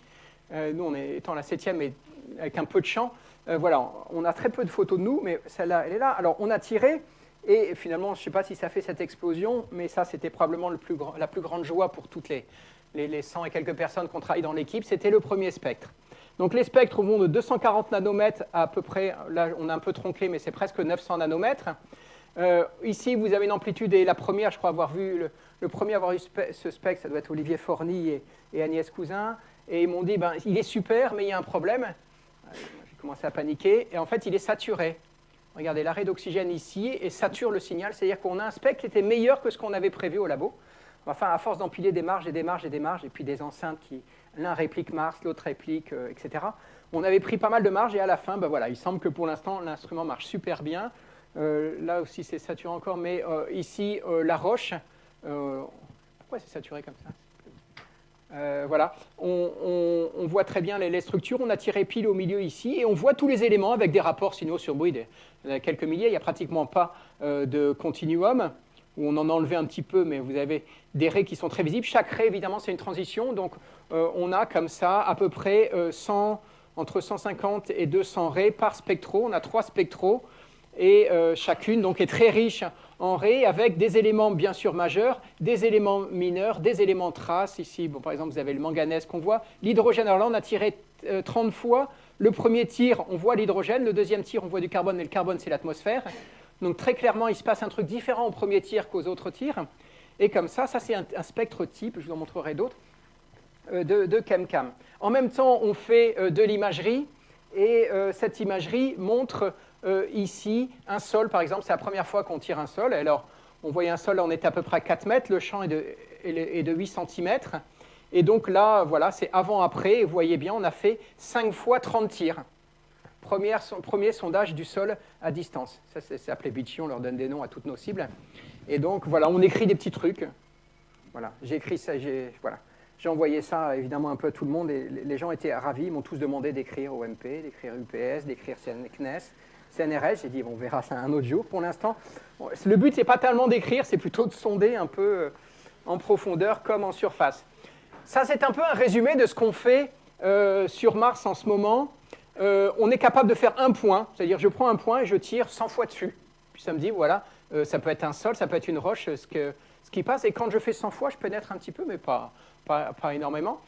nous, on est étant la 7e, mais avec un peu de champ, voilà, on a très peu de photos de nous, mais celle-là, elle est là. Alors, on a tiré, et finalement, je ne sais pas si ça fait cette explosion, mais ça, c'était probablement la plus grande joie pour toutes les 100 et quelques personnes qu'on travaille dans l'équipe. C'était le premier spectre. Donc, les spectres vont de 240 nanomètres à peu près, là, on a un peu tronqué, mais c'est presque 900 nanomètres. Ici, vous avez une amplitude, et la première, je crois avoir vu, le premier à avoir eu ce spectre, ça doit être Olivier Forny et Agnès Cousin, et ils m'ont dit, il est super, mais il y a un problème. J'ai commencé à paniquer, et en fait, il est saturé. Regardez, l'arrêt d'oxygène ici et sature le signal, c'est-à-dire qu'on a un spectre qui était meilleur que ce qu'on avait prévu au labo. Enfin, à force d'empiler des marges et des marges et des marges, et puis des enceintes qui, l'un réplique Mars, l'autre réplique, etc. On avait pris pas mal de marges, et à la fin, ben voilà, il semble que pour l'instant, l'instrument marche super bien. Là aussi, c'est saturé encore, mais ici, la roche, pourquoi c'est saturé comme ça? Voilà, on voit très bien les structures, on a tiré pile au milieu ici, et on voit tous les éléments avec des rapports sinueux sur bruit. Il y en a quelques milliers, il n'y a pratiquement pas de continuum, où on en a enlevé un petit peu, mais vous avez des raies qui sont très visibles. Chaque raie, évidemment, c'est une transition, donc on a comme ça à peu près entre 150 et 200 raies par spectro. On a 3 spectros, et chacune donc, est très riche en raies, avec des éléments bien sûr majeurs, des éléments mineurs, des éléments traces. Ici, bon, par exemple, vous avez le manganèse qu'on voit. L'hydrogène, alors là, on a tiré 30 fois. Le premier tir, on voit l'hydrogène. Le deuxième tir, on voit du carbone, mais le carbone, c'est l'atmosphère. Donc très clairement, il se passe un truc différent au premier tir qu'aux autres tirs. Et comme ça c'est un spectre type, je vous en montrerai d'autres, de ChemCam. En même temps, on fait de l'imagerie, et cette imagerie montre ici un sol, par exemple. C'est la première fois qu'on tire un sol. Alors, on voyait un sol, on était à peu près à 4 mètres, le champ est de 8 cm. Et donc là, voilà, c'est avant-après. Vous voyez bien, on a fait 5 fois 30 tirs. Premier sondage du sol à distance. Ça, c'est appelé Beachy, on leur donne des noms à toutes nos cibles. Et donc, voilà, on écrit des petits trucs. Voilà, j'ai écrit ça, voilà. J'ai envoyé ça, évidemment, un peu à tout le monde, et les gens étaient ravis. Ils m'ont tous demandé d'écrire OMP, d'écrire UPS, d'écrire CNES, CNRS. J'ai dit, bon, on verra ça un autre jour. Pour l'instant, le but, c'est pas tellement d'écrire, c'est plutôt de sonder un peu en profondeur comme en surface. Ça, c'est un peu un résumé de ce qu'on fait sur Mars en ce moment. On est capable de faire un point, c'est-à-dire je prends un point et je tire 100 fois dessus. Puis ça me dit, voilà, ça peut être un sol, ça peut être une roche, ce qui passe. Et quand je fais 100 fois, je pénètre un petit peu, mais pas énormément.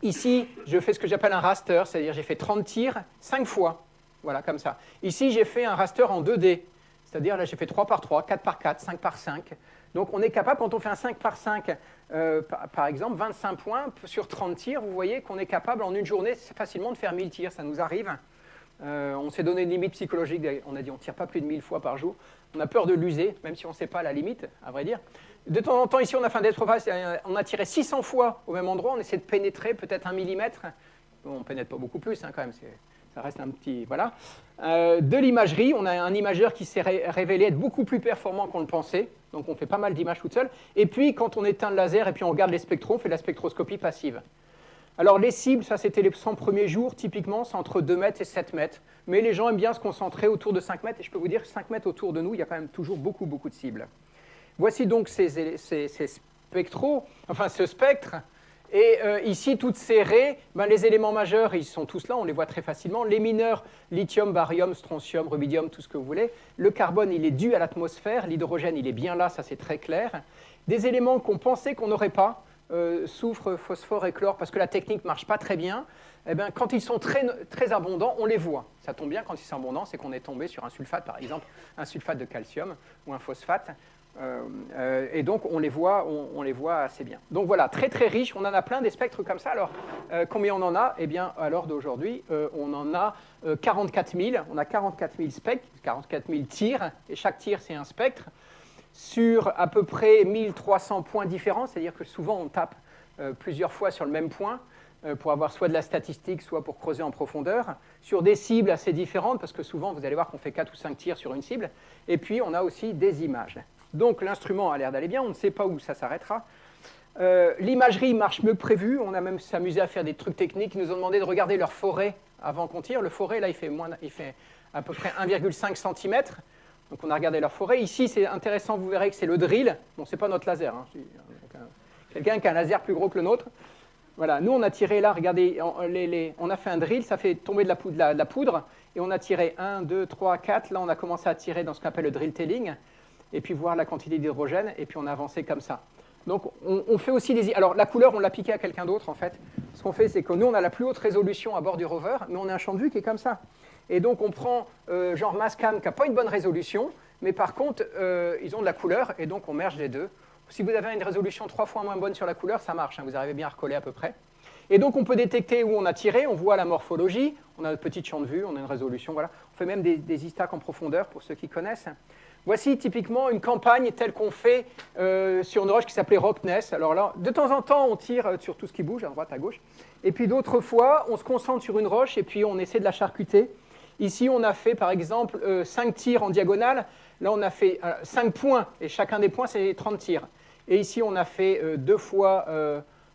Ici, je fais ce que j'appelle un raster, c'est-à-dire j'ai fait 30 tirs 5 fois. Voilà, comme ça. Ici, j'ai fait un raster en 2D, c'est-à-dire là, j'ai fait 3 par 3, 4 par 4, 5 par 5. Donc on est capable, quand on fait un 5 par 5, par exemple, 25 points sur 30 tirs, vous voyez qu'on est capable en une journée facilement de faire 1000 tirs, ça nous arrive. On s'est donné une limite psychologique, on a dit on ne tire pas plus de 1000 fois par jour. On a peur de l'user, même si on ne sait pas la limite, à vrai dire. De temps en temps, ici, on a fait un death profile, on a tiré 600 fois au même endroit, on essaie de pénétrer peut-être 1 millimètre. Bon, on ne pénètre pas beaucoup plus, hein, quand même, ça reste un petit... Voilà. De l'imagerie, on a un imageur qui s'est révélé être beaucoup plus performant qu'on le pensait, donc on fait pas mal d'images toute seule. Et puis, quand on éteint le laser et puis on regarde les spectraux, on fait de la spectroscopie passive. Alors, les cibles, ça c'était les 100 premiers jours, typiquement, c'est entre 2 mètres et 7 mètres. Mais les gens aiment bien se concentrer autour de 5 mètres, et je peux vous dire que 5 mètres autour de nous, il y a quand même toujours beaucoup de cibles. Voici donc ces spectraux, enfin ce spectre. Et ici, toutes ces raies, les éléments majeurs, ils sont tous là, on les voit très facilement. Les mineurs, lithium, barium, strontium, rubidium, tout ce que vous voulez. Le carbone, il est dû à l'atmosphère. L'hydrogène, il est bien là, ça c'est très clair. Des éléments qu'on pensait qu'on n'aurait pas, soufre, phosphore et chlore, parce que la technique ne marche pas très bien, eh bien, quand ils sont très, très abondants, on les voit. Ça tombe bien, quand ils sont abondants, c'est qu'on est tombé sur un sulfate, par exemple, un sulfate de calcium ou un phosphate. Et donc, on les voit assez bien. Donc voilà, très très riche, on en a plein des spectres comme ça. Alors, combien on en a? Eh bien, à l'heure d'aujourd'hui, on en a 44 000. On a 44 000 spectres, 44 000 tirs, et chaque tir, c'est un spectre, sur à peu près 1300 points différents, c'est-à-dire que souvent, on tape plusieurs fois sur le même point, pour avoir soit de la statistique, soit pour creuser en profondeur, sur des cibles assez différentes, parce que souvent, vous allez voir qu'on fait 4 ou 5 tirs sur une cible, et puis on a aussi des images. Donc l'instrument a l'air d'aller bien, on ne sait pas où ça s'arrêtera. L'imagerie marche mieux que prévu, on a même s'amusé à faire des trucs techniques, ils nous ont demandé de regarder leur forêt avant qu'on tire. Le forêt, là, il fait à peu près 1,5 cm, donc on a regardé leur forêt. Ici, c'est intéressant, vous verrez que c'est le drill, bon, ce n'est pas notre laser, hein. Quelqu'un qui a un laser plus gros que le nôtre. Voilà, nous on a tiré là, regardez, on a fait un drill, ça fait tomber de la poudre, et on a tiré 1, 2, 3, 4, là on a commencé à tirer dans ce qu'on appelle le drill tailing, et puis voir la quantité d'hydrogène, et puis on a avancé comme ça. Donc on fait aussi des... Alors la couleur, on l'a piquée à quelqu'un d'autre en fait. Ce qu'on fait, c'est que nous on a la plus haute résolution à bord du rover, mais on a un champ de vue qui est comme ça. Et donc on prend genre Mastcam qui n'a pas une bonne résolution, mais par contre ils ont de la couleur, et donc on merge les deux. Si vous avez une résolution 3 fois moins bonne sur la couleur, ça marche, hein, vous arrivez bien à recoller à peu près. Et donc, on peut détecter où on a tiré, on voit la morphologie, on a un petit champ de vue, on a une résolution, voilà. On fait même des ISTAC en profondeur, pour ceux qui connaissent. Voici typiquement une campagne telle qu'on fait sur une roche qui s'appelait Rockness. Alors là, de temps en temps, on tire sur tout ce qui bouge, à droite, à gauche. Et puis d'autres fois, on se concentre sur une roche et puis on essaie de la charcuter. Ici, on a fait, par exemple, 5 tirs en diagonale. Là, on a fait 5 points, et chacun des points, c'est 30 tirs. Et ici, on a fait 2 fois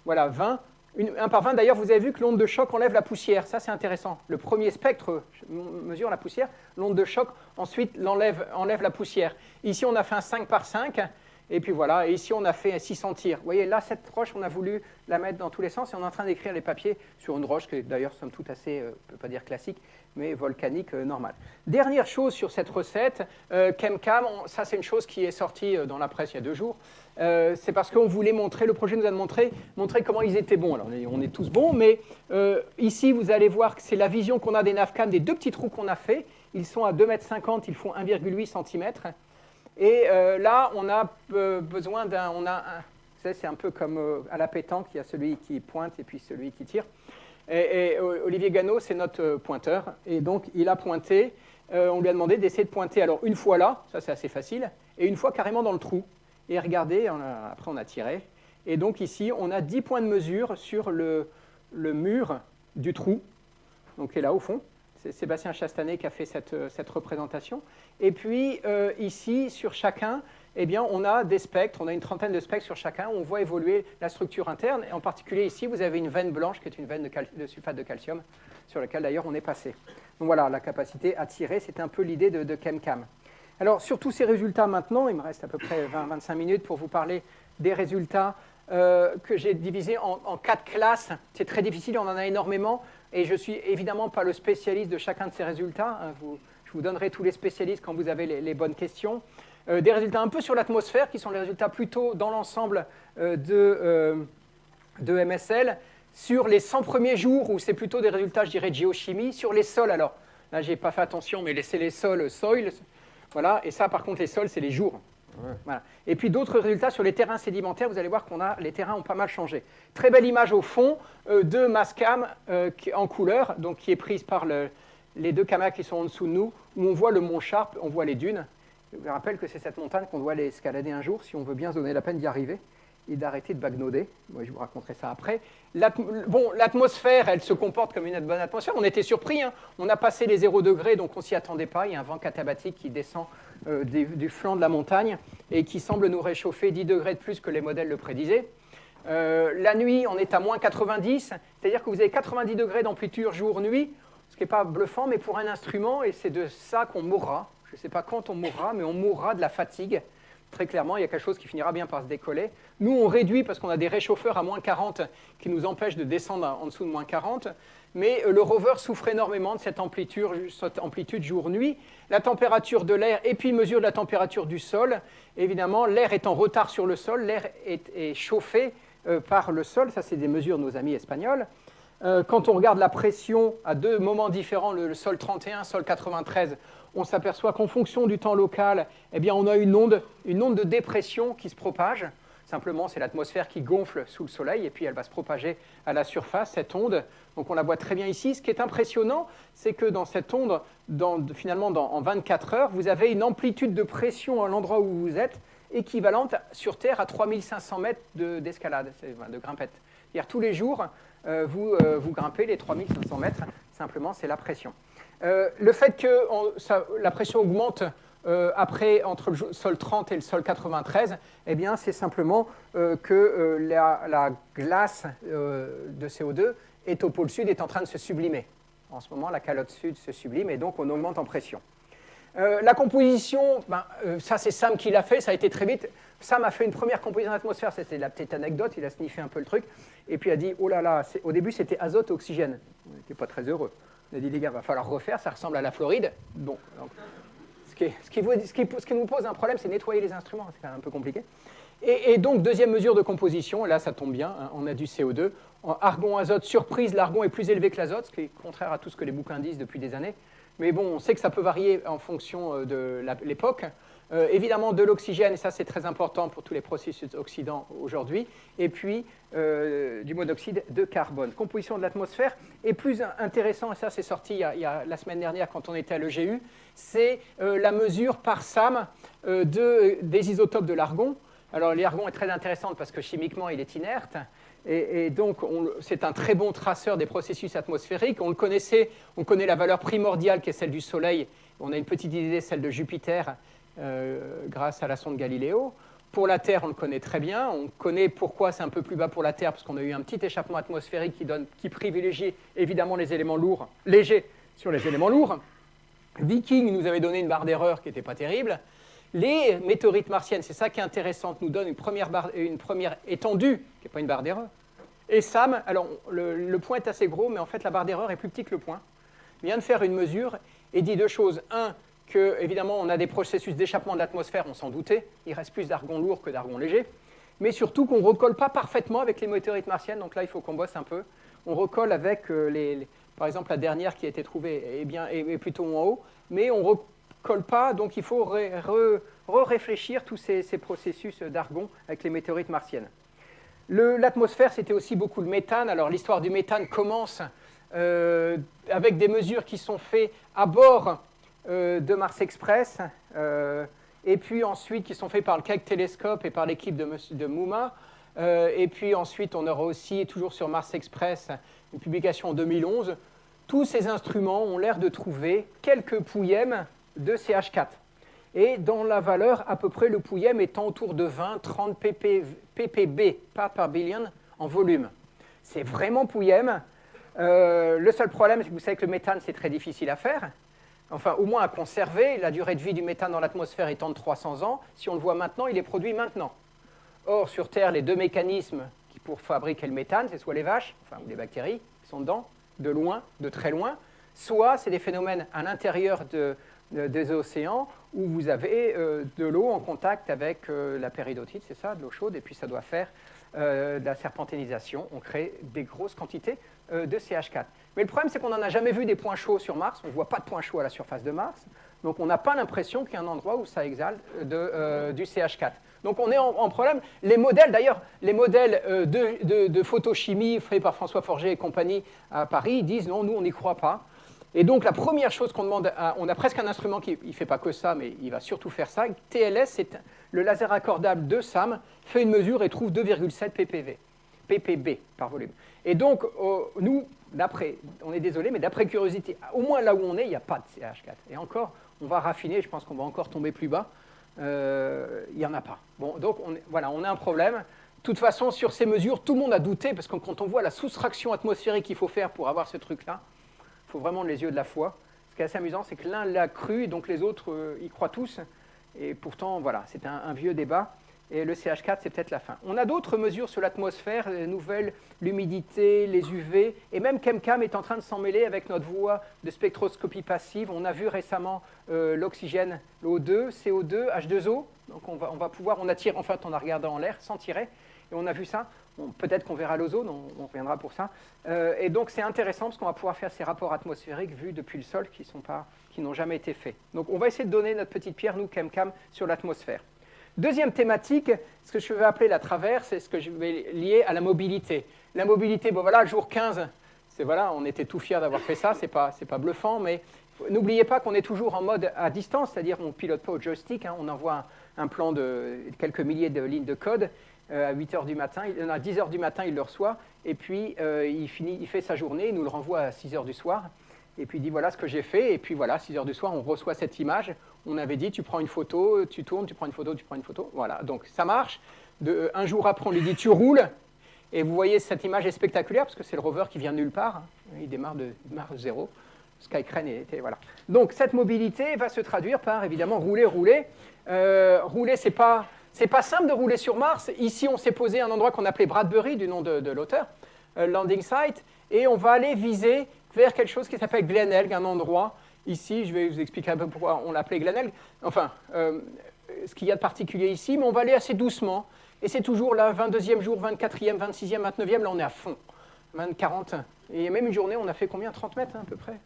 voilà, 20. 1 par 20, d'ailleurs, vous avez vu que l'onde de choc enlève la poussière. Ça, c'est intéressant. Le premier spectre mesure la poussière, l'onde de choc, ensuite, enlève la poussière. Ici, on a fait un 5 par 5, et puis voilà. Et ici, on a fait 600 tirs. Vous voyez, là, cette roche, on a voulu la mettre dans tous les sens, et on est en train d'écrire les papiers sur une roche qui est d'ailleurs, somme toute, assez, je ne peux pas dire classique, mais volcanique normale. Dernière chose sur cette recette, ChemCam, ça, c'est une chose qui est sortie dans la presse il y a 2 jours. C'est parce qu'on voulait montrer, le projet nous a montrer comment ils étaient bons. Alors on est tous bons, mais ici vous allez voir que c'est la vision qu'on a des Navcam, des 2 petits trous qu'on a fait. Ils sont à 2,50 m, ils font 1,8 cm. Et là on a besoin d'un... C'est un peu comme à la pétanque, il y a celui qui pointe et puis celui qui tire. Et Olivier Gannot, c'est notre pointeur, et donc il a pointé. On lui a demandé d'essayer de pointer alors une fois là, ça c'est assez facile, et une fois carrément dans le trou. Et regardez, après on a tiré. Et donc ici, on a 10 points de mesure sur le mur du trou, donc qui est là au fond. C'est Sébastien Chastanet qui a fait cette représentation. Et puis ici, sur chacun, eh bien, on a des spectres, on a une trentaine de spectres sur chacun, où on voit évoluer la structure interne. Et en particulier ici, vous avez une veine blanche qui est une veine de sulfate de calcium, sur laquelle d'ailleurs on est passé. Donc voilà, la capacité à tirer, c'est un peu l'idée de ChemCam. Alors, sur tous ces résultats maintenant, il me reste à peu près 20-25 minutes pour vous parler des résultats que j'ai divisés en 4 classes. C'est très difficile, on en a énormément, et je ne suis évidemment pas le spécialiste de chacun de ces résultats. Je vous donnerai tous les spécialistes quand vous avez les bonnes questions. Des résultats un peu sur l'atmosphère, qui sont les résultats plutôt dans l'ensemble de MSL. Sur les 100 premiers jours, où c'est plutôt des résultats, je dirais, de géochimie. Sur les sols, alors, là, je n'ai pas fait attention, mais c'est les sols, soil. Voilà, et ça, par contre, les sols, c'est les jours. Ouais. Voilà. Et puis d'autres résultats sur les terrains sédimentaires, vous allez voir que les terrains ont pas mal changé. Très belle image au fond de Mastcam en couleur, donc qui est prise par les 2 caméras qui sont en dessous de nous, où on voit le mont Sharp, on voit les dunes. Je vous rappelle que c'est cette montagne qu'on doit aller escalader un jour, si on veut bien se donner la peine d'y arriver et d'arrêter de bagnoder. Moi, je vous raconterai ça après. L'atmosphère, elle se comporte comme une bonne atmosphère. On était surpris, hein. On a passé les 0 degrés, donc on ne s'y attendait pas. Il y a un vent catabatique qui descend du flanc de la montagne et qui semble nous réchauffer 10 degrés de plus que les modèles le prédisaient. La nuit, on est à moins 90, c'est-à-dire que vous avez 90 degrés d'amplitude jour-nuit, ce qui n'est pas bluffant, mais pour un instrument, et c'est de ça qu'on mourra. Je ne sais pas quand on mourra, mais on mourra de la fatigue. Très clairement, il y a quelque chose qui finira bien par se décoller. Nous, on réduit parce qu'on a des réchauffeurs à moins 40 qui nous empêchent de descendre en dessous de moins 40. Mais le rover souffre énormément de cette amplitude jour-nuit. La température de l'air, et puis il mesure la température du sol. Évidemment, l'air est en retard sur le sol, l'air est chauffé par le sol. Ça, c'est des mesures de nos amis espagnols. Quand on regarde la pression à 2 moments différents, le sol 31, sol 93, on s'aperçoit qu'en fonction du temps local, eh bien, on a une onde de dépression qui se propage. Simplement, c'est l'atmosphère qui gonfle sous le soleil et puis elle va se propager à la surface, cette onde. Donc on la voit très bien ici. Ce qui est impressionnant, c'est que dans cette onde, finalement en 24 heures, vous avez une amplitude de pression à l'endroit où vous êtes équivalente sur Terre à 3500 mètres d'escalade, de grimpette. C'est-à-dire tous les jours, vous grimpez les 3500 mètres, simplement c'est la pression. Le fait que la pression augmente après entre le sol 30 et le sol 93, eh bien, c'est simplement que la glace de CO2 est au pôle sud, est en train de se sublimer. En ce moment, la calotte sud se sublime et donc on augmente en pression. La composition, ça c'est Sam qui l'a fait, ça a été très vite. Sam a fait une première composition d'atmosphère, c'était la petite anecdote, il a sniffé un peu le truc, et puis il a dit, oh là là, au début c'était azote et oxygène. On n'était pas très heureux. On a dit, les gars, il va falloir refaire, ça ressemble à la Floride. Bon, donc, ce qui nous pose un problème, c'est nettoyer les instruments, c'est quand même un peu compliqué. Et donc, deuxième mesure de composition, là ça tombe bien, hein, on a du CO2. En argon, azote, surprise, l'argon est plus élevé que l'azote, ce qui est contraire à tout ce que les bouquins disent depuis des années. Mais bon, on sait que ça peut varier en fonction de l'époque. Évidemment, de l'oxygène, et ça c'est très important pour tous les processus oxydants aujourd'hui, et puis du monoxyde de carbone. Composition de l'atmosphère. Et plus intéressant, et ça c'est sorti il y a la semaine dernière quand on était à l'EGU, c'est la mesure par SAM des isotopes de l'argon. Alors l'argon est très intéressant parce que chimiquement il est inerte, et donc c'est un très bon traceur des processus atmosphériques. On le connaissait, on connaît la valeur primordiale qui est celle du Soleil, on a une petite idée, celle de Jupiter, grâce à la sonde Galiléo. Pour la Terre, on le connaît très bien, on connaît pourquoi c'est un peu plus bas pour la Terre, parce qu'on a eu un petit échappement atmosphérique qui privilégie évidemment les éléments lourds, légers sur les éléments lourds. Viking nous avait donné une barre d'erreur qui n'était pas terrible. Les météorites martiennes, c'est ça qui est intéressant, nous donnent une première étendue, qui n'est pas une barre d'erreur. Et SAM, alors le point est assez gros, mais en fait la barre d'erreur est plus petite que le point. Il vient de faire une mesure et dit deux choses. Un, que évidemment on a des processus d'échappement de l'atmosphère, on s'en doutait, il reste plus d'argon lourd que d'argon léger, mais surtout qu'on ne recolle pas parfaitement avec les météorites martiennes, donc là il faut qu'on bosse un peu. On recolle avec, par exemple, la dernière qui a été trouvée est plutôt en haut, mais on recolle pas, donc il faut réfléchir tous ces processus d'argon avec les météorites martiennes. L'atmosphère, c'était aussi beaucoup le méthane. Alors l'histoire du méthane commence avec des mesures qui sont faites à bord de Mars Express, et puis ensuite qui sont faites par le Keck Télescope et par l'équipe de Mumma. Et puis ensuite, on aura aussi, toujours sur Mars Express, une publication en 2011. Tous ces instruments ont l'air de trouver quelques pouillèmes de CH4. Et dans la valeur, à peu près, le pouillème étant autour de 20-30 ppb, parts per billion, en volume. C'est vraiment pouillème. Le seul problème, c'est que vous savez que le méthane, c'est très difficile à faire. Enfin, au moins à conserver. La durée de vie du méthane dans l'atmosphère étant de 300 ans. Si on le voit maintenant, il est produit maintenant. Or, sur Terre, les deux mécanismes pour fabriquer le méthane, c'est soit les vaches, ou les bactéries qui sont dedans, de loin, de très loin, soit c'est des phénomènes à l'intérieur des océans où vous avez de l'eau en contact avec la péridotite, c'est ça, de l'eau chaude, et puis ça doit faire de la serpentinisation. On crée des grosses quantités de CH4. Mais le problème, c'est qu'on n'en a jamais vu des points chauds sur Mars. On ne voit pas de points chauds à la surface de Mars. Donc on n'a pas l'impression qu'il y a un endroit où ça exhale du CH4. Donc on est en problème. Les modèles, d'ailleurs, les modèles de photochimie faits par François Forget et compagnie à Paris disent non, nous on n'y croit pas. Et donc la première chose qu'on demande, on a presque un instrument qui ne fait pas que ça, mais il va surtout faire ça. TLS, c'est le laser accordable de SAM, fait une mesure et trouve 2,7 ppb par volume. Et donc nous, on est désolé, mais d'après curiosité, au moins là où on est, il n'y a pas de CH4. Et encore, on va raffiner, je pense qu'on va encore tomber plus bas. Il n'y en a pas. Bon, donc on a un problème. De toute façon, sur ces mesures, tout le monde a douté, parce que quand on voit la soustraction atmosphérique qu'il faut faire pour avoir ce truc-là, il faut vraiment les yeux de la foi. Ce qui est assez amusant, c'est que l'un l'a cru, donc les autres y croient tous. Et pourtant, voilà, c'est un vieux débat. Et le CH4, c'est peut-être la fin. On a d'autres mesures sur l'atmosphère, les nouvelles, l'humidité, les UV, et même ChemCam est en train de s'en mêler avec notre voie de spectroscopie passive. On a vu récemment l'oxygène, l'O2, CO2, H2O. Donc on va pouvoir, on attire, en fait, on a regardé en l'air sans tirer, et on a vu ça. Bon, peut-être qu'on verra l'ozone, on reviendra pour ça. Et donc c'est intéressant parce qu'on va pouvoir faire ces rapports atmosphériques vus depuis le sol qui n'ont jamais été faits. Donc on va essayer de donner notre petite pierre, nous, ChemCam, sur l'atmosphère. Deuxième thématique, ce que je vais appeler la traverse, c'est ce que je vais lier à la mobilité. La mobilité, bon voilà, jour 15, on était tout fiers d'avoir fait ça, c'est pas bluffant, mais n'oubliez pas qu'on est toujours en mode à distance, c'est-à-dire on ne pilote pas au joystick, on envoie un plan de quelques milliers de lignes de code à 8h du matin, à 10h du matin, il le reçoit, et puis il fait sa journée, il nous le renvoie à 6h du soir, et puis il dit voilà ce que j'ai fait, et puis voilà, 6h du soir, on reçoit cette image. On avait dit tu prends une photo, tu tournes, tu prends une photo, tu prends une photo. Voilà, donc ça marche. Un jour après, on lui dit tu roules, et vous voyez cette image est spectaculaire parce que c'est le rover qui vient de nulle part. Il démarre de zéro. Skycrane était voilà. Donc cette mobilité va se traduire par évidemment rouler. Rouler, c'est pas simple de rouler sur Mars. Ici, on s'est posé à un endroit qu'on appelait Bradbury, du nom de l'auteur, landing site, et on va aller viser vers quelque chose qui s'appelle Glenelg, un endroit. Ici, je vais vous expliquer un peu pourquoi on l'appelait Glenelg. Enfin, ce qu'il y a de particulier ici, mais on va aller assez doucement. Et c'est toujours là, 22e jour, 24e, 26e, 29e, là on est à fond. 20, 40. Et même une journée, on a fait combien? 30 mètres à peu près.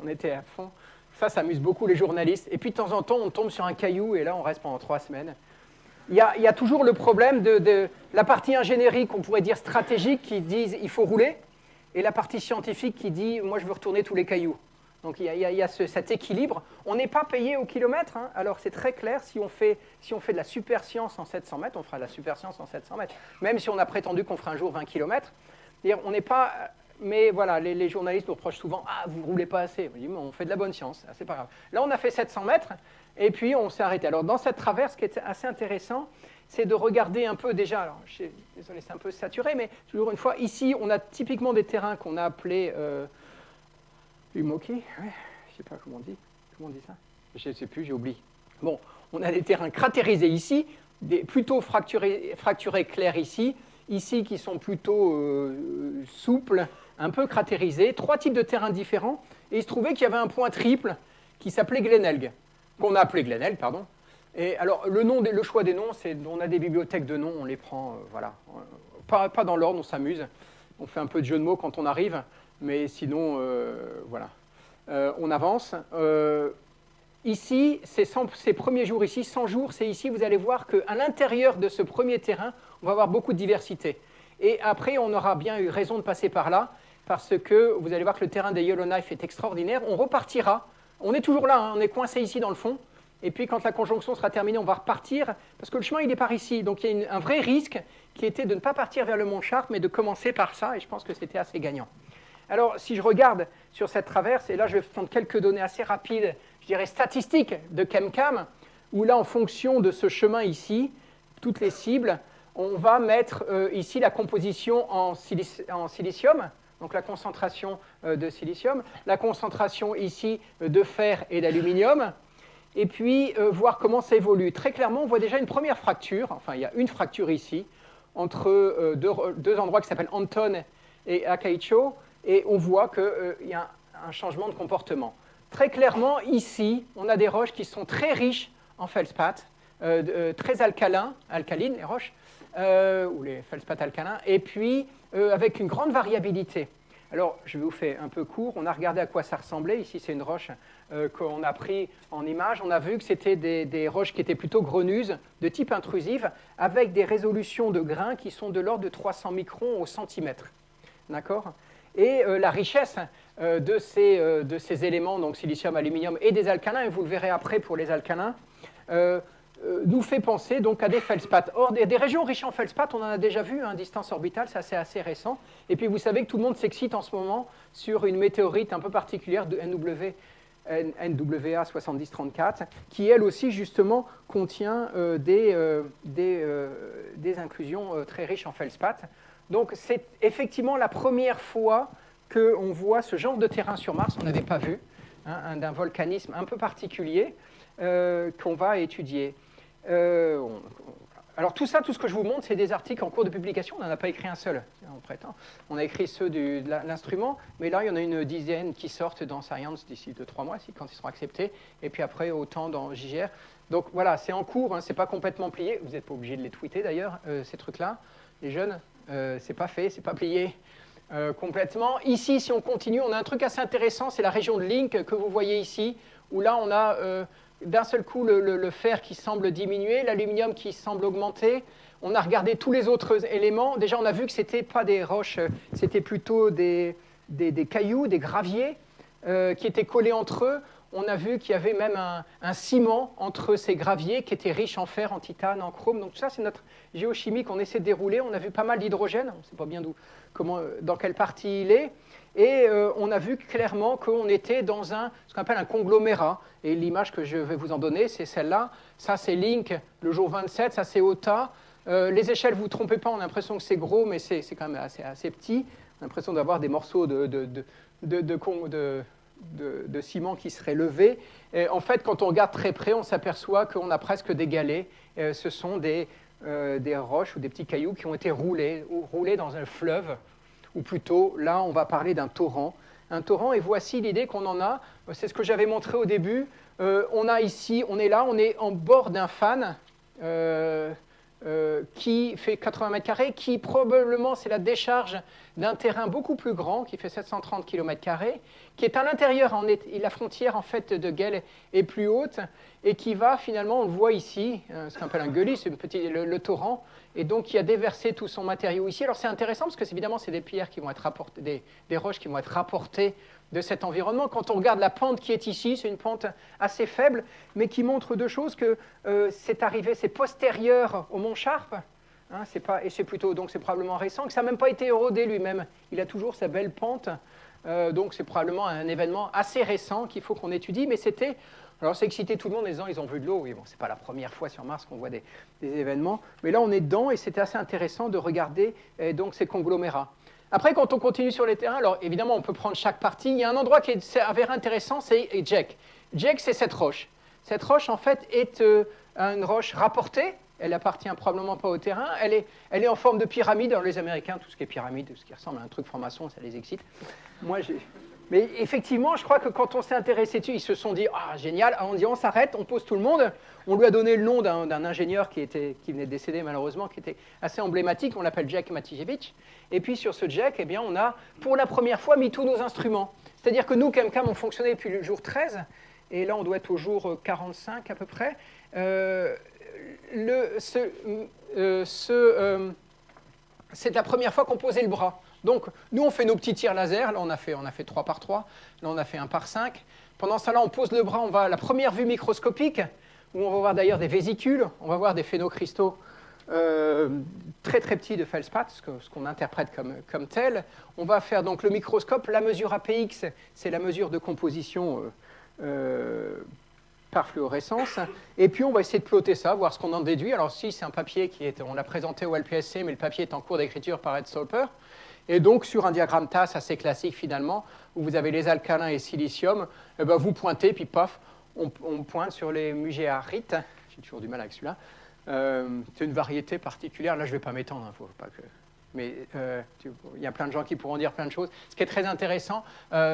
On était à fond. Ça amuse beaucoup les journalistes. Et puis de temps en temps, on tombe sur un caillou et là, on reste pendant 3 semaines. Il y a toujours le problème de la partie ingénierie, qu'on pourrait dire stratégique, qui disent il faut rouler, et la partie scientifique qui dit moi je veux retourner tous les cailloux. Donc il y a cet équilibre. On n'est pas payé au kilomètre, hein. Alors c'est très clair, si on fait de la super science en 700 mètres, on fera de la super science en 700 mètres. Même si on a prétendu qu'on ferait un jour 20 km, on n'est pas... Mais voilà, les journalistes nous reprochent souvent « Ah, vous ne roulez pas assez ». Je dis « On fait de la bonne science, c'est pas grave ». Là, on a fait 700 mètres, et puis on s'est arrêté. Alors, dans cette traverse, ce qui est assez intéressant, c'est de regarder un peu déjà, alors, désolé, c'est un peu saturé, mais toujours une fois, ici, on a typiquement des terrains qu'on a appelés Umoki, ouais, je ne sais pas comment on dit ça, je ne sais plus, j'ai oublié. Bon, on a des terrains cratérisés ici, plutôt fracturés clairs ici qui sont plutôt souples, un peu cratérisés, 3 types de terrains différents, et il se trouvait qu'il y avait un point triple qui s'appelait Glenelg, qu'on a appelé Glenelg, pardon. Et alors, le choix des noms, on a des bibliothèques de noms, on les prend, voilà. Pas dans l'ordre, on s'amuse. On fait un peu de jeu de mots quand on arrive, mais sinon, voilà. On avance. Ici, ces premiers jours ici, 100 jours, c'est ici, vous allez voir qu'à l'intérieur de ce premier terrain, on va avoir beaucoup de diversité. Et après, on aura bien eu raison de passer par là, parce que vous allez voir que le terrain des Yellowknife est extraordinaire. On repartira. On est toujours là, hein, on est coincé ici dans le fond. Et puis, quand la conjonction sera terminée, on va repartir, parce que le chemin, il est par ici. Donc, il y a un vrai risque qui était de ne pas partir vers le Mont Sharp, mais de commencer par ça, et je pense que c'était assez gagnant. Alors, si je regarde sur cette traverse, et là, je vais prendre quelques données assez rapides, je dirais statistiques de ChemCam, où là, en fonction de ce chemin ici, toutes les cibles, on va mettre ici la composition en silicium, donc la concentration de silicium, la concentration ici de fer et d'aluminium, et puis voir comment ça évolue. Très clairement, on voit déjà une première fracture, enfin il y a une fracture ici, entre deux endroits qui s'appellent Anton et Akaicho, et on voit qu'il y a un changement de comportement. Très clairement, ici, on a des roches qui sont très riches en feldspath, très alcalines, les roches, ou les feldspaths alcalins, et puis avec une grande variabilité. Alors, je vais vous faire un peu court. On a regardé à quoi ça ressemblait. Ici, c'est une roche qu'on a pris en image. On a vu que c'était des roches qui étaient plutôt greneuses, de type intrusive, avec des résolutions de grains qui sont de l'ordre de 300 microns au centimètre. D'accord ? Et la richesse de ces éléments, donc silicium, aluminium et des alcalins, et vous le verrez après pour les alcalins, nous fait penser donc à des feldspaths. Or, des régions riches en feldspaths, on en a déjà vu, distance orbitale, ça c'est assez récent. Et puis vous savez que tout le monde s'excite en ce moment sur une météorite un peu particulière de NWA 7034, qui elle aussi justement contient des inclusions très riches en feldspaths. Donc c'est effectivement la première fois qu'on voit ce genre de terrain sur Mars, on n'avait pas vu, d'un volcanisme un peu particulier qu'on va étudier. Alors tout ça, tout ce que je vous montre, c'est des articles en cours de publication, on n'en a pas écrit un seul, on prétend. On a écrit ceux de l'instrument, mais là il y en a une dizaine qui sortent dans Science d'ici 2-3 mois, quand ils seront acceptés, et puis après autant dans JGR. Donc voilà, c'est en cours, c'est pas complètement plié, vous n'êtes pas obligé de les tweeter d'ailleurs, ces trucs-là, les jeunes, c'est pas fait, c'est pas plié complètement. Ici, si on continue, on a un truc assez intéressant, c'est la région de Link que vous voyez ici, où là on a d'un seul coup le fer qui semble diminuer, l'aluminium qui semble augmenter. On a regardé tous les autres éléments. Déjà, on a vu que ce n'était pas des roches, c'était plutôt des cailloux, des graviers qui étaient collés entre eux. On a vu qu'il y avait même un ciment entre ces graviers qui était riche en fer, en titane, en chrome. Donc tout ça, c'est notre géochimie qu'on essaie de dérouler. On a vu pas mal d'hydrogène. On ne sait pas bien dans quelle partie il est. Et on a vu clairement qu'on était dans ce qu'on appelle un conglomérat. Et l'image que je vais vous en donner, c'est celle-là. Ça, c'est Link, le jour 27. Ça, c'est Ota. Les échelles, vous ne vous trompez pas, on a l'impression que c'est gros, mais c'est quand même assez petit. On a l'impression d'avoir des morceaux de ciment qui seraient levés. Et en fait, quand on regarde très près, on s'aperçoit qu'on a presque des galets. Ce sont des roches ou des petits cailloux qui ont été roulés dans un fleuve. Ou plutôt, là, on va parler d'un torrent. Un torrent, et voici l'idée qu'on en a. C'est ce que j'avais montré au début. On a ici, on est là, on est en bord d'un fan. qui fait 80 mètres carrés, qui probablement c'est la décharge d'un terrain beaucoup plus grand, qui fait 730 km², qui est à l'intérieur, la frontière en fait de Guel est plus haute, et qui va finalement, on le voit ici, ce qu'on appelle un gully, c'est le torrent, et donc qui a déversé tout son matériau ici. Alors c'est intéressant parce que évidemment c'est des pierres qui vont être rapportées, des roches qui vont être rapportées de cet environnement. Quand on regarde la pente qui est ici, c'est une pente assez faible, mais qui montre deux choses, que c'est postérieur au mont Sharp, hein, et c'est probablement récent, que ça n'a même pas été érodé lui-même. Il a toujours sa belle pente, donc c'est probablement un événement assez récent qu'il faut qu'on étudie, mais alors ça excitait tout le monde en disant ils ont vu de l'eau. Oui, bon, c'est pas la première fois sur Mars qu'on voit des événements, mais là on est dedans et c'était assez intéressant de regarder donc ces conglomérats. Après, quand on continue sur les terrains, alors évidemment on peut prendre chaque partie. Il y a un endroit qui est avéré intéressant, c'est Jek. Jek, c'est cette roche. Cette roche en fait est une roche rapportée. Elle appartient probablement pas au terrain. Elle est en forme de pyramide. Alors les Américains, tout ce qui est pyramide, tout ce qui ressemble à un truc franc-maçon, ça les excite. Mais effectivement, je crois que quand on s'est intéressé dessus, ils se sont dit « Ah, génial !» On dit « On s'arrête, on pose tout le monde ». On lui a donné le nom d'un ingénieur qui venait de décéder malheureusement, qui était assez emblématique. On l'appelle Jek Matijevich. Et puis sur ce Jek, eh bien, on a pour la première fois mis tous nos instruments. C'est-à-dire que nous, ChemCam, on fonctionnait depuis le jour 13. Et là, on doit être au jour 45 à peu près. C'est la première fois qu'on posait le bras. Donc, nous, on fait nos petits tirs laser. Là, on a fait 3 par 3. Là, on a fait 1 par 5. Pendant ça, là, on pose le bras. On va à la première vue microscopique, où on va voir d'ailleurs des vésicules. On va voir des phénocristaux très, très petits de feldspath, ce qu'on interprète comme tel. On va faire donc le microscope. La mesure APX, c'est la mesure de composition par fluorescence. Et puis, on va essayer de plotter ça, voir ce qu'on en déduit. Alors, si c'est un papier on l'a présenté au LPSC, mais le papier est en cours d'écriture par Ed Solper. Et donc, sur un diagramme TAS assez classique, finalement, où vous avez les alcalins et silicium, vous pointez, puis paf, on pointe sur les mugéarites. J'ai toujours du mal avec celui-là. C'est une variété particulière. Là, je ne vais pas m'étendre, hein, faut pas que... Mais il y a plein de gens qui pourront dire plein de choses. Ce qui est très intéressant,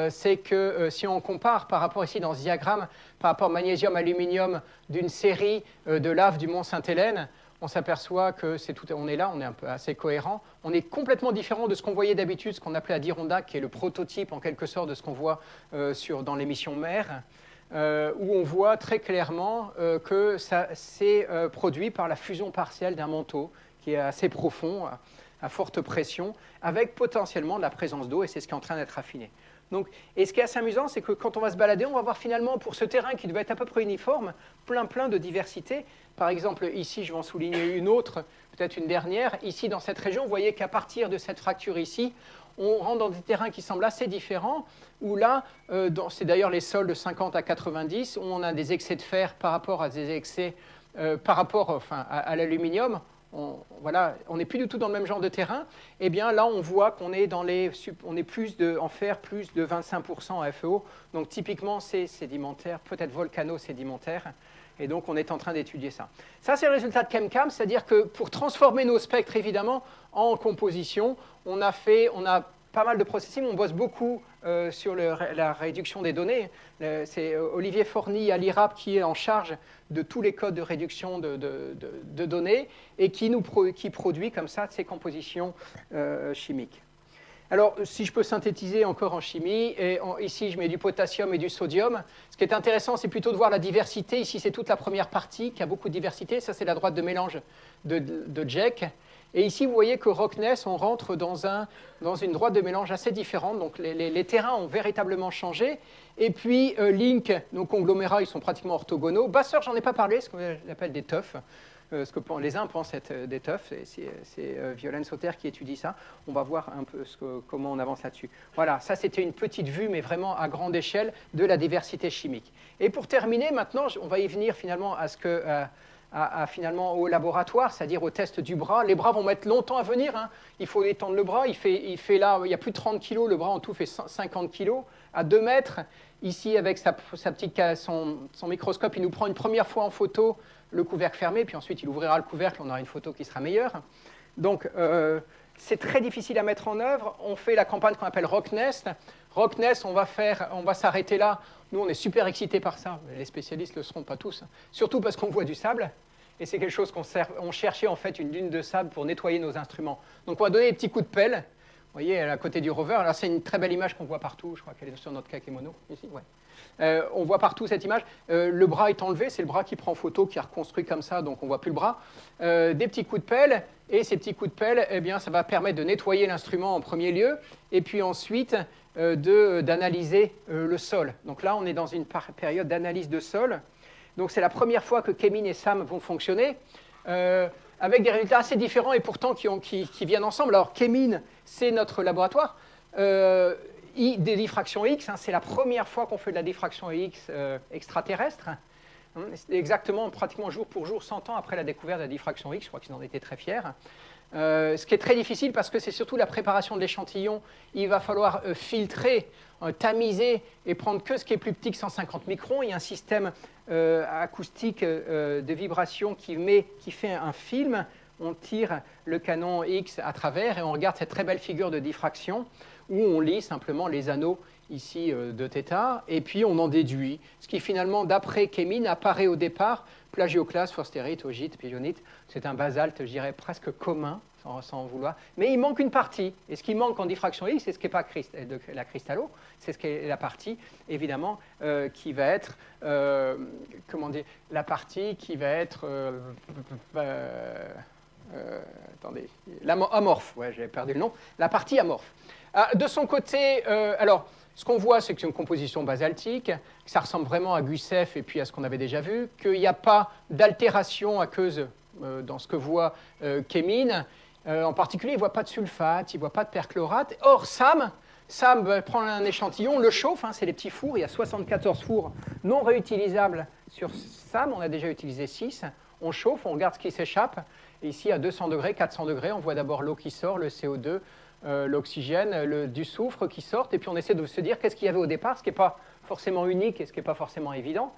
c'est que si on compare par rapport ici dans ce diagramme, par rapport au magnésium-aluminium d'une série de laves du mont Sainte-Hélène, on s'aperçoit que on est là, on est un peu assez cohérent. On est complètement différent de ce qu'on voyait d'habitude, ce qu'on appelait Adirondack, qui est le prototype en quelque sorte de ce qu'on voit dans l'émission mer, où on voit très clairement que ça s'est produit par la fusion partielle d'un manteau qui est assez profond, à forte pression, avec potentiellement de la présence d'eau, et c'est ce qui est en train d'être raffiné. Donc, et ce qui est assez amusant, c'est que quand on va se balader, on va voir finalement, pour ce terrain qui devait être à peu près uniforme, plein de diversité. Par exemple, ici, je vais en souligner une autre, peut-être une dernière. Ici, dans cette région, vous voyez qu'à partir de cette fracture ici, on rentre dans des terrains qui semblent assez différents, où là, c'est d'ailleurs les sols de 50 à 90, où on a des excès de fer par rapport à des excès, à l'aluminium. On n'est plus du tout dans le même genre de terrain. Eh bien, là, on voit qu'on est en fer, plus de 25% en FeO. Donc, typiquement, c'est sédimentaire, peut-être volcano-sédimentaire. Et donc, on est en train d'étudier ça. Ça, c'est le résultat de ChemCam, c'est-à-dire que pour transformer nos spectres, évidemment, en composition, on a pas mal de processing. On bosse beaucoup sur la réduction des données. C'est Olivier Forny à l'IRAP qui est en charge de tous les codes de réduction de données et qui produit comme ça ces compositions chimiques. Alors, si je peux synthétiser encore en chimie, ici je mets du potassium et du sodium. Ce qui est intéressant, c'est plutôt de voir la diversité. Ici, c'est toute la première partie qui a beaucoup de diversité. Ça, c'est la droite de mélange de Jek. Et ici, vous voyez que Rockness, on rentre dans une droite de mélange assez différente. Donc, les terrains ont véritablement changé. Et puis, Link, nos conglomérats, ils sont pratiquement orthogonaux. Basseur, j'en ai pas parlé, ce qu'on appelle des teufs. Ce que les uns pensent être des teufs. C'est Violaine Sauter qui étudie ça. On va voir un peu comment on avance là-dessus. Voilà, ça, c'était une petite vue, mais vraiment à grande échelle, de la diversité chimique. Et pour terminer, maintenant, on va y venir finalement finalement au laboratoire, c'est-à-dire au test du bras. Les bras vont mettre longtemps à venir. Hein. Il faut étendre le bras. Il y a plus de 30 kg. Le bras en tout fait 50 kg. À 2 mètres, ici, avec son microscope, il nous prend une première fois en photo le couvercle fermé, puis ensuite il ouvrira le couvercle, on aura une photo qui sera meilleure. Donc, c'est très difficile à mettre en œuvre. On fait la campagne qu'on appelle Rocknest. Rocknest, on va s'arrêter là. Nous, on est super excités par ça. Les spécialistes ne le seront pas tous. Surtout parce qu'on voit du sable. et c'est quelque chose on cherchait en fait une dune de sable pour nettoyer nos instruments. Donc on va donner des petits coups de pelle, vous voyez, à côté du rover. Alors c'est une très belle image qu'on voit partout, je crois qu'elle est sur notre kakémono, ici, ouais. On voit partout cette image. Le bras est enlevé, c'est le bras qui prend photo, qui est reconstruit comme ça, donc on ne voit plus le bras. Des petits coups de pelle, et ces petits coups de pelle, eh bien, ça va permettre de nettoyer l'instrument en premier lieu, et puis ensuite d'analyser le sol. Donc là, on est dans une période d'analyse de sol. Donc c'est la première fois que Kemin et Sam vont fonctionner, avec des résultats assez différents et pourtant qui viennent ensemble. Alors Kemin, c'est notre laboratoire. Des diffractions X, hein, c'est la première fois qu'on fait de la diffraction X extraterrestre. C'est exactement, pratiquement jour pour jour, 100 ans après la découverte de la diffraction X, je crois qu'ils en étaient très fiers. Ce qui est très difficile parce que c'est surtout la préparation de l'échantillon. Il va falloir filtrer, tamiser et prendre que ce qui est plus petit que 150 microns. Il y a un système acoustique de vibration qui fait un film. On tire le canon X à travers et on regarde cette très belle figure de diffraction où on lit simplement les anneaux ici de θ, et puis on en déduit, ce qui finalement, d'après Kemin, apparaît au départ, plagioclase, forstérite, augite, pigeonite, c'est un basalte, je dirais, presque commun, sans en vouloir, mais il manque une partie, et ce qui manque en diffraction X, c'est ce qui n'est pas la cristallo, c'est ce qui est la partie, évidemment, qui va être, comment dire, la partie qui va être, attendez, amorphe, ouais, j'avais perdu le nom, la partie amorphe. De son côté, alors, ce qu'on voit, c'est que c'est une composition basaltique, que ça ressemble vraiment à Gusev et puis à ce qu'on avait déjà vu, qu'il n'y a pas d'altération aqueuse dans ce que voit Kemin. En particulier, il ne voit pas de sulfate, il ne voit pas de perchlorate. Or, Sam prend un échantillon, le chauffe, hein, c'est les petits fours, il y a 74 fours non réutilisables sur Sam, on a déjà utilisé 6. On chauffe, on regarde ce qui s'échappe. Et ici, à 200 degrés, 400 degrés, on voit d'abord l'eau qui sort, le CO2, l'oxygène, du soufre qui sortent, et puis on essaie de se dire qu'est-ce qu'il y avait au départ, ce qui n'est pas forcément unique et ce qui n'est pas forcément évident.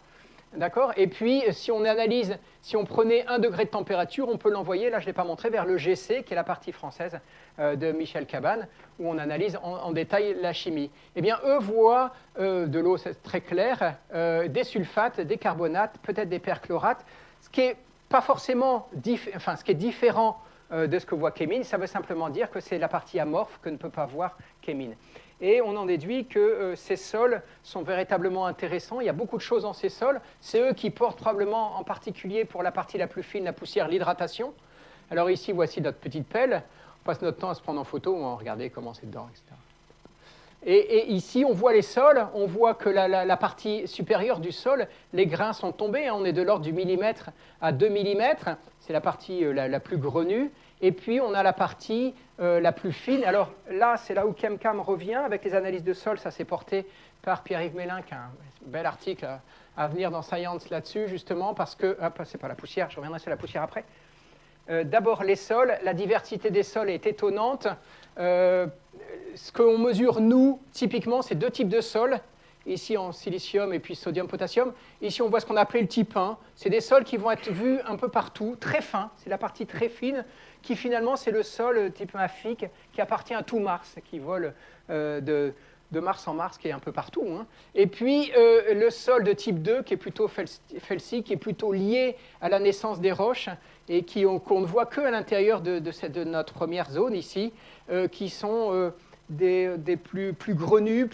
D'accord ? Et puis, si on analyse, si on prenait 1 degré de température, on peut l'envoyer, là je ne l'ai pas montré, vers le GC, qui est la partie française de Michel Cabane, où on analyse en détail la chimie. Eh bien, eux voient de l'eau très claire, des sulfates, des carbonates, peut-être des perchlorates, ce qui est pas forcément ce qui est différent de ce que voit Kemin, ça veut simplement dire que c'est la partie amorphe que ne peut pas voir Kemin. Et on en déduit que ces sols sont véritablement intéressants. Il y a beaucoup de choses dans ces sols. C'est eux qui portent probablement, en particulier pour la partie la plus fine, la poussière, l'hydratation. Alors ici, voici notre petite pelle. On passe notre temps à se prendre en photo, on va regarder comment c'est dedans, etc. Et ici, on voit les sols, on voit que la partie supérieure du sol, les grains sont tombés, hein, on est de l'ordre du millimètre à 2 mm, c'est la partie la plus grenue, et puis on a la partie la plus fine. Alors là, c'est là où KEMCAM revient, avec les analyses de sol, ça s'est porté par Pierre-Yves Mélin, qui a un bel article à venir dans Science là-dessus, justement, parce que, c'est pas la poussière, je reviendrai sur la poussière après. D'abord les sols, la diversité des sols est étonnante. Ce qu'on mesure, nous, typiquement, c'est 2 types de sols, ici en silicium et puis sodium-potassium. Ici, on voit ce qu'on a appelé le type 1. C'est des sols qui vont être vus un peu partout, très fins, c'est la partie très fine, qui finalement, c'est le sol type mafique qui appartient à tout Mars, qui vole de Mars en Mars, qui est un peu partout. Hein. Et puis, le sol de type 2, qui est plutôt felsique, qui est plutôt lié à la naissance des roches, et qu'on ne voit qu'à l'intérieur de notre première zone ici, qui sont des plus grenus,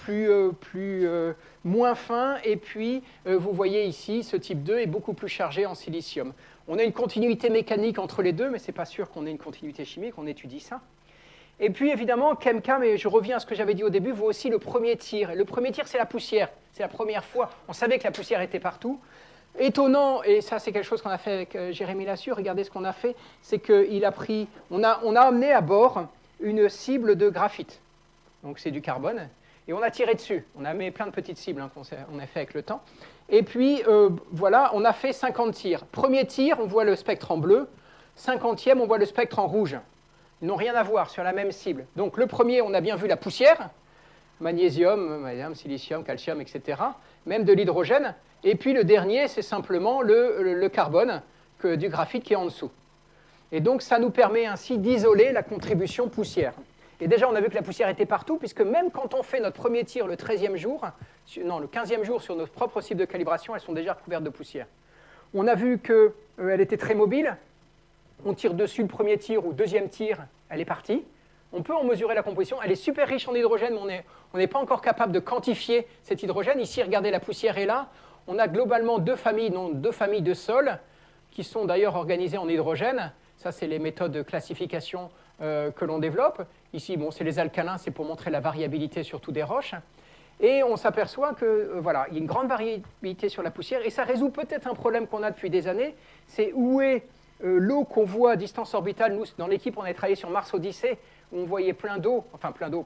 moins fins, et puis vous voyez ici, ce type 2 est beaucoup plus chargé en silicium. On a une continuité mécanique entre les deux, mais ce n'est pas sûr qu'on ait une continuité chimique, on étudie ça. Et puis évidemment, KEMCAM, et je reviens à ce que j'avais dit au début, voit aussi le premier tir. Le premier tir, c'est la poussière. C'est la première fois, on savait que la poussière était partout. Étonnant, et ça c'est quelque chose qu'on a fait avec Jérémy Lassure, regardez ce qu'on a fait, c'est qu'on a amené à bord une cible de graphite. Donc c'est du carbone, et on a tiré dessus. On a mis plein de petites cibles hein, qu'on a fait avec le temps. Et puis voilà, on a fait 50 tirs. Premier tir, on voit le spectre en bleu. 50e, on voit le spectre en rouge. Ils n'ont rien à voir sur la même cible. Donc le premier, on a bien vu la poussière, magnésium, silicium, calcium, etc. Même de l'hydrogène. Et puis le dernier, c'est simplement le carbone du graphite qui est en dessous. Et donc ça nous permet ainsi d'isoler la contribution poussière. Et déjà, on a vu que la poussière était partout, puisque même quand on fait notre premier tir le 13e jour, non, le 15e jour sur nos propres cibles de calibration, elles sont déjà recouvertes de poussière. On a vu qu'elle était très mobile. On tire dessus le premier tir ou deuxième tir, elle est partie. On peut en mesurer la composition. Elle est super riche en hydrogène, mais on n'est pas encore capable de quantifier cet hydrogène. Ici, regardez, la poussière est là. On a globalement deux familles de sols qui sont d'ailleurs organisées en hydrogène. Ça, c'est les méthodes de classification que l'on développe. Ici, bon, c'est les alcalins, c'est pour montrer la variabilité surtout des roches. Et on s'aperçoit que voilà, il y a une grande variabilité sur la poussière. Et ça résout peut-être un problème qu'on a depuis des années. C'est où est l'eau qu'on voit à distance orbitale. Nous, dans l'équipe, on a travaillé sur Mars Odyssey, où on voyait plein d'eau,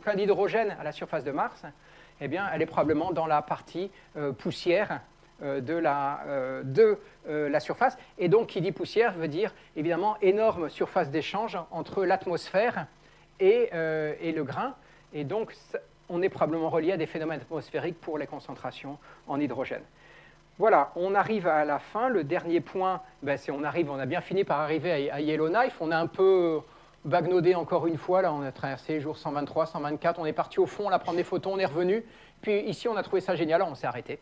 plein d'hydrogène à la surface de Mars. Eh bien, elle est probablement dans la partie poussière de la surface. Et donc, qui dit poussière veut dire, évidemment, énorme surface d'échange entre l'atmosphère et le grain. Et donc, on est probablement relié à des phénomènes atmosphériques pour les concentrations en hydrogène. Voilà, on arrive à la fin. Le dernier point, on a bien fini par arriver à Yellowknife. On a un peu bagnaudé encore une fois. Là, on a traversé les jours 123, 124. On est parti au fond, là, prendre des photos, on est revenu. Puis ici, on a trouvé ça génial, alors on s'est arrêté.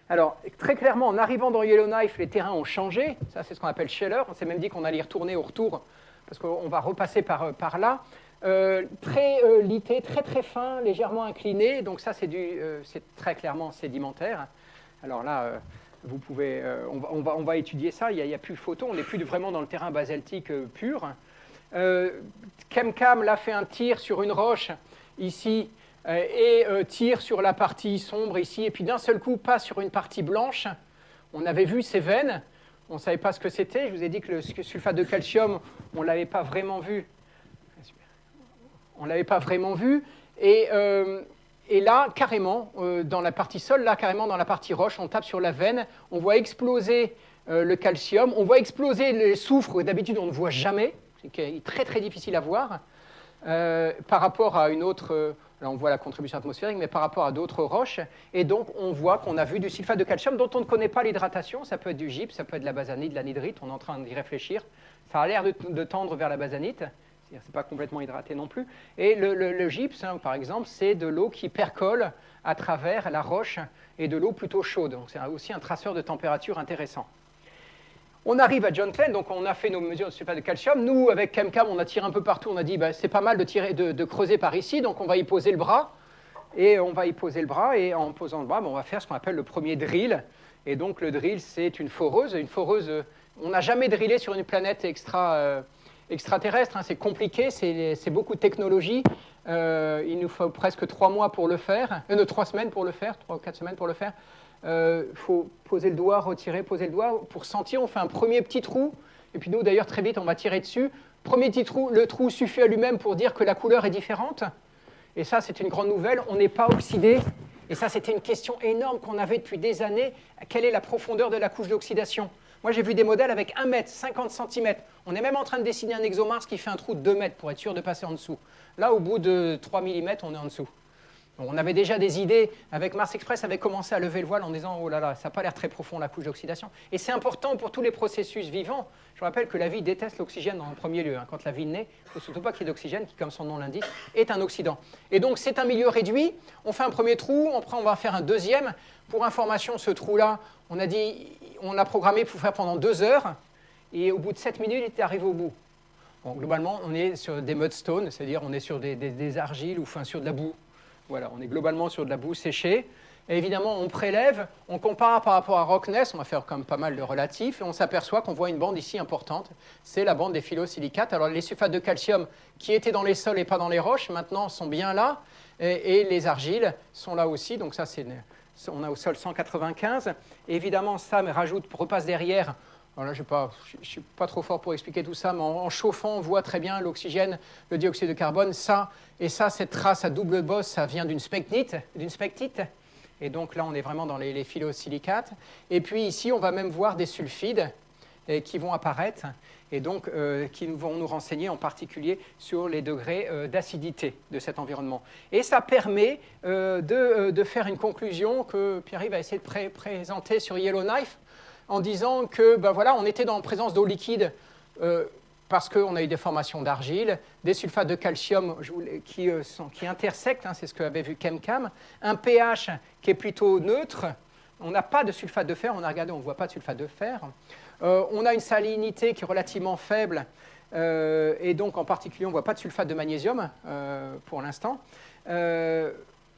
Alors, très clairement, en arrivant dans Yellowknife, les terrains ont changé. Ça, c'est ce qu'on appelle sheller. On s'est même dit qu'on allait y retourner au retour, parce qu'on va repasser par là. Très lité, très très fin, légèrement incliné. Donc ça, c'est très clairement sédimentaire. Alors là, vous pouvez, on va étudier ça. Il n'y a plus de photos. On n'est plus vraiment dans le terrain basaltique pur. Chemcam là fait un tir sur une roche ici et tire sur la partie sombre ici. Et puis d'un seul coup, passe sur une partie blanche. On avait vu ces veines. On ne savait pas ce que c'était. Je vous ai dit que le sulfate de calcium, on ne l'avait pas vraiment vu. On ne l'avait pas vraiment vu. Et là, carrément, dans la partie sol, là, carrément, dans la partie roche, on tape sur la veine, on voit exploser le calcium, on voit exploser le soufre, que d'habitude, on ne voit jamais, c'est très, très difficile à voir, par rapport à une autre, là, on voit la contribution atmosphérique, mais par rapport à d'autres roches. Et donc, on voit qu'on a vu du sulfate de calcium dont on ne connaît pas l'hydratation. Ça peut être du gypse, ça peut être de la basanite, de l'anhydrite, on est en train d'y réfléchir. Ça a l'air de tendre vers la basanite. Ce n'est pas complètement hydraté non plus. Et le gypse, hein, par exemple, c'est de l'eau qui percole à travers la roche et de l'eau plutôt chaude. Donc c'est aussi un traceur de température intéressant. On arrive à John Glenn, donc on a fait nos mesures de sulfate de calcium. Nous, avec Chemcam, on a tiré un peu partout. On a dit, c'est pas mal de creuser par ici, donc on va y poser le bras. Et on va y poser le bras, et en posant le bras, on va faire ce qu'on appelle le premier drill. Et donc le drill, c'est une foreuse. On n'a jamais drillé sur une planète extraterrestre, hein, c'est compliqué, c'est beaucoup de technologie. Il nous faut presque 3 mois pour le faire, 3 semaines pour le faire, 3 ou 4 semaines pour le faire. Il faut poser le doigt, retirer, poser le doigt. Pour sentir, on fait un premier petit trou. Et puis nous, d'ailleurs, très vite, on va tirer dessus. Premier petit trou, le trou suffit à lui-même pour dire que la couleur est différente. Et ça, c'est une grande nouvelle. On n'est pas oxydé. Et ça, c'était une question énorme qu'on avait depuis des années. Quelle est la profondeur de la couche d'oxydation ? Moi, j'ai vu des modèles avec 1 mètre, 50 cm. On est même en train de dessiner un ExoMars qui fait un trou de 2 mètres pour être sûr de passer en dessous. Là, au bout de 3 mm, on est en dessous. Bon, on avait déjà des idées. Avec Mars Express, avait commencé à lever le voile en disant « Oh là là, ça n'a pas l'air très profond, la couche d'oxydation ». Et c'est important pour tous les processus vivants. Je rappelle que la vie déteste l'oxygène en premier lieu. Hein. Quand la vie naît, il ne faut surtout pas qu'il y ait d'oxygène, qui, comme son nom l'indique, est un oxydant. Et donc, c'est un milieu réduit. On fait un premier trou, après on va faire un deuxième. Pour information, ce trou-là, on a programmé pour faire pendant 2 heures. Et au bout de 7 minutes, il était arrivé au bout. Bon, globalement, on est sur des mudstones, c'est-à-dire on est sur des argiles ou sur de la boue. Voilà, on est globalement sur de la boue séchée. Et évidemment, on prélève, on compare par rapport à Rockness, on va faire quand même pas mal de relatifs, et on s'aperçoit qu'on voit une bande ici importante. C'est la bande des phyllosilicates. Alors les sulfates de calcium qui étaient dans les sols et pas dans les roches, maintenant sont bien là, et les argiles sont là aussi. Donc ça, on a au sol 195. Et évidemment, ça repasse derrière. Alors là, je ne suis pas trop fort pour expliquer tout ça, mais en chauffant, on voit très bien l'oxygène, le dioxyde de carbone. Cette trace à double bosse, ça vient d'une spectite. Et donc là, on est vraiment dans les phyllosilicates. Et puis ici, on va même voir des sulfides qui vont apparaître et donc qui vont nous renseigner en particulier sur les degrés d'acidité de cet environnement. Et ça permet de faire une conclusion que Pierre-Yves va essayer de présenter sur Yellowknife, en disant que on était en présence d'eau liquide parce qu'on a eu des formations d'argile, des sulfates de calcium qui intersectent, hein, c'est ce qu'avait vu Chemcam, un pH qui est plutôt neutre, On n'a pas de sulfate de fer, on a regardé, on ne voit pas de sulfate de fer. On a une salinité qui est relativement faible, et donc en particulier, on ne voit pas de sulfate de magnésium pour l'instant.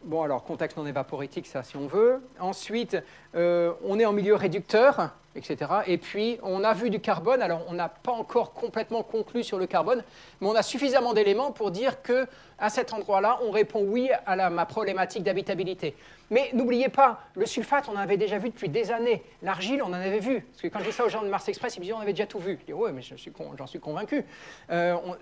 Bon, alors, contexte non évaporitique, ça, si on veut. Ensuite, on est en milieu réducteur, etc. Et puis, on a vu du carbone. Alors, on n'a pas encore complètement conclu sur le carbone, mais on a suffisamment d'éléments pour dire qu'à cet endroit-là, on répond oui à ma problématique d'habitabilité. Mais n'oubliez pas, le sulfate, on en avait déjà vu depuis des années. L'argile, on en avait vu. Parce que quand je dis ça aux gens de Mars Express, ils me disent on avait déjà tout vu. Je dis ouais, mais j'en suis convaincu.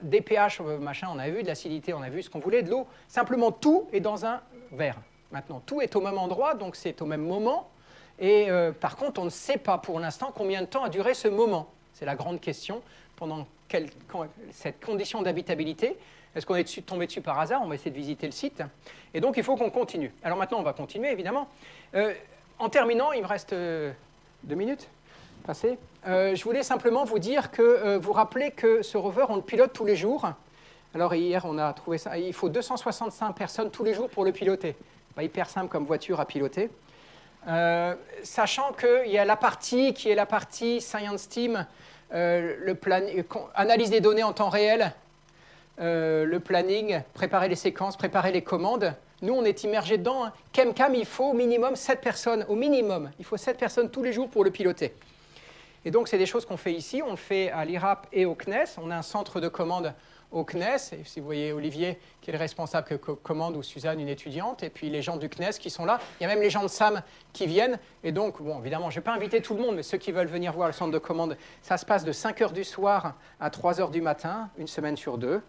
Des pH, machin, on a vu, de l'acidité, on a vu ce qu'on voulait, de l'eau. Simplement, tout est dans un verre. Maintenant, tout est au même endroit, donc c'est au même moment. Et par contre, on ne sait pas pour l'instant combien de temps a duré ce moment. C'est la grande question. Pendant cette condition d'habitabilité, est-ce qu'on est tombé dessus par hasard? On va essayer de visiter le site. Et donc, il faut qu'on continue. Alors maintenant, on va continuer, évidemment. En terminant, il me reste 2 minutes passées. Je voulais simplement vous dire que vous rappelez que ce rover, on le pilote tous les jours. Alors hier, on a trouvé ça. Il faut 265 personnes tous les jours pour le piloter. Pas hyper simple comme voiture à piloter. Sachant qu'il y a la partie qui est la partie Science Team, analyse des données en temps réel, le planning, préparer les séquences, préparer les commandes. Nous, on est immergés dedans. Hein. ChemCam, il faut au minimum 7 personnes. Au minimum, il faut 7 personnes tous les jours pour le piloter. Et donc, c'est des choses qu'on fait ici. On le fait à l'IRAP et au CNES. On a un centre de commande au CNES. Et si vous voyez Olivier, qui est le responsable que commande, ou Suzanne, une étudiante, et puis les gens du CNES qui sont là. Il y a même les gens de SAM qui viennent. Et donc, bon, évidemment, je ne vais pas inviter tout le monde, mais ceux qui veulent venir voir le centre de commande, ça se passe de 5 h du soir à 3 h du matin, une semaine sur 2.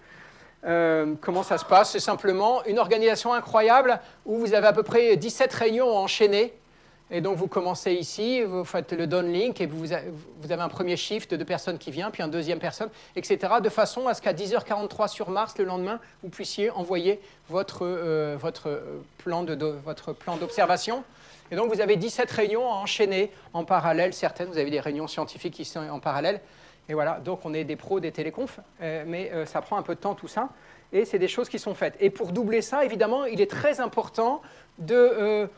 Comment ça se passe? C'est simplement une organisation incroyable où vous avez à peu près 17 réunions enchaînées. Et donc, vous commencez ici, vous faites le downlink et vous avez un premier shift de personnes qui vient, puis une deuxième personne, etc. De façon à ce qu'à 10h43 sur Mars, le lendemain, vous puissiez envoyer votre plan d'observation. Et donc, vous avez 17 réunions enchaînées en parallèle. Certaines, vous avez des réunions scientifiques qui sont en parallèle. Et voilà, donc on est des pros des téléconfs, mais ça prend un peu de temps tout ça, et c'est des choses qui sont faites. Et pour doubler ça, évidemment, il est très important de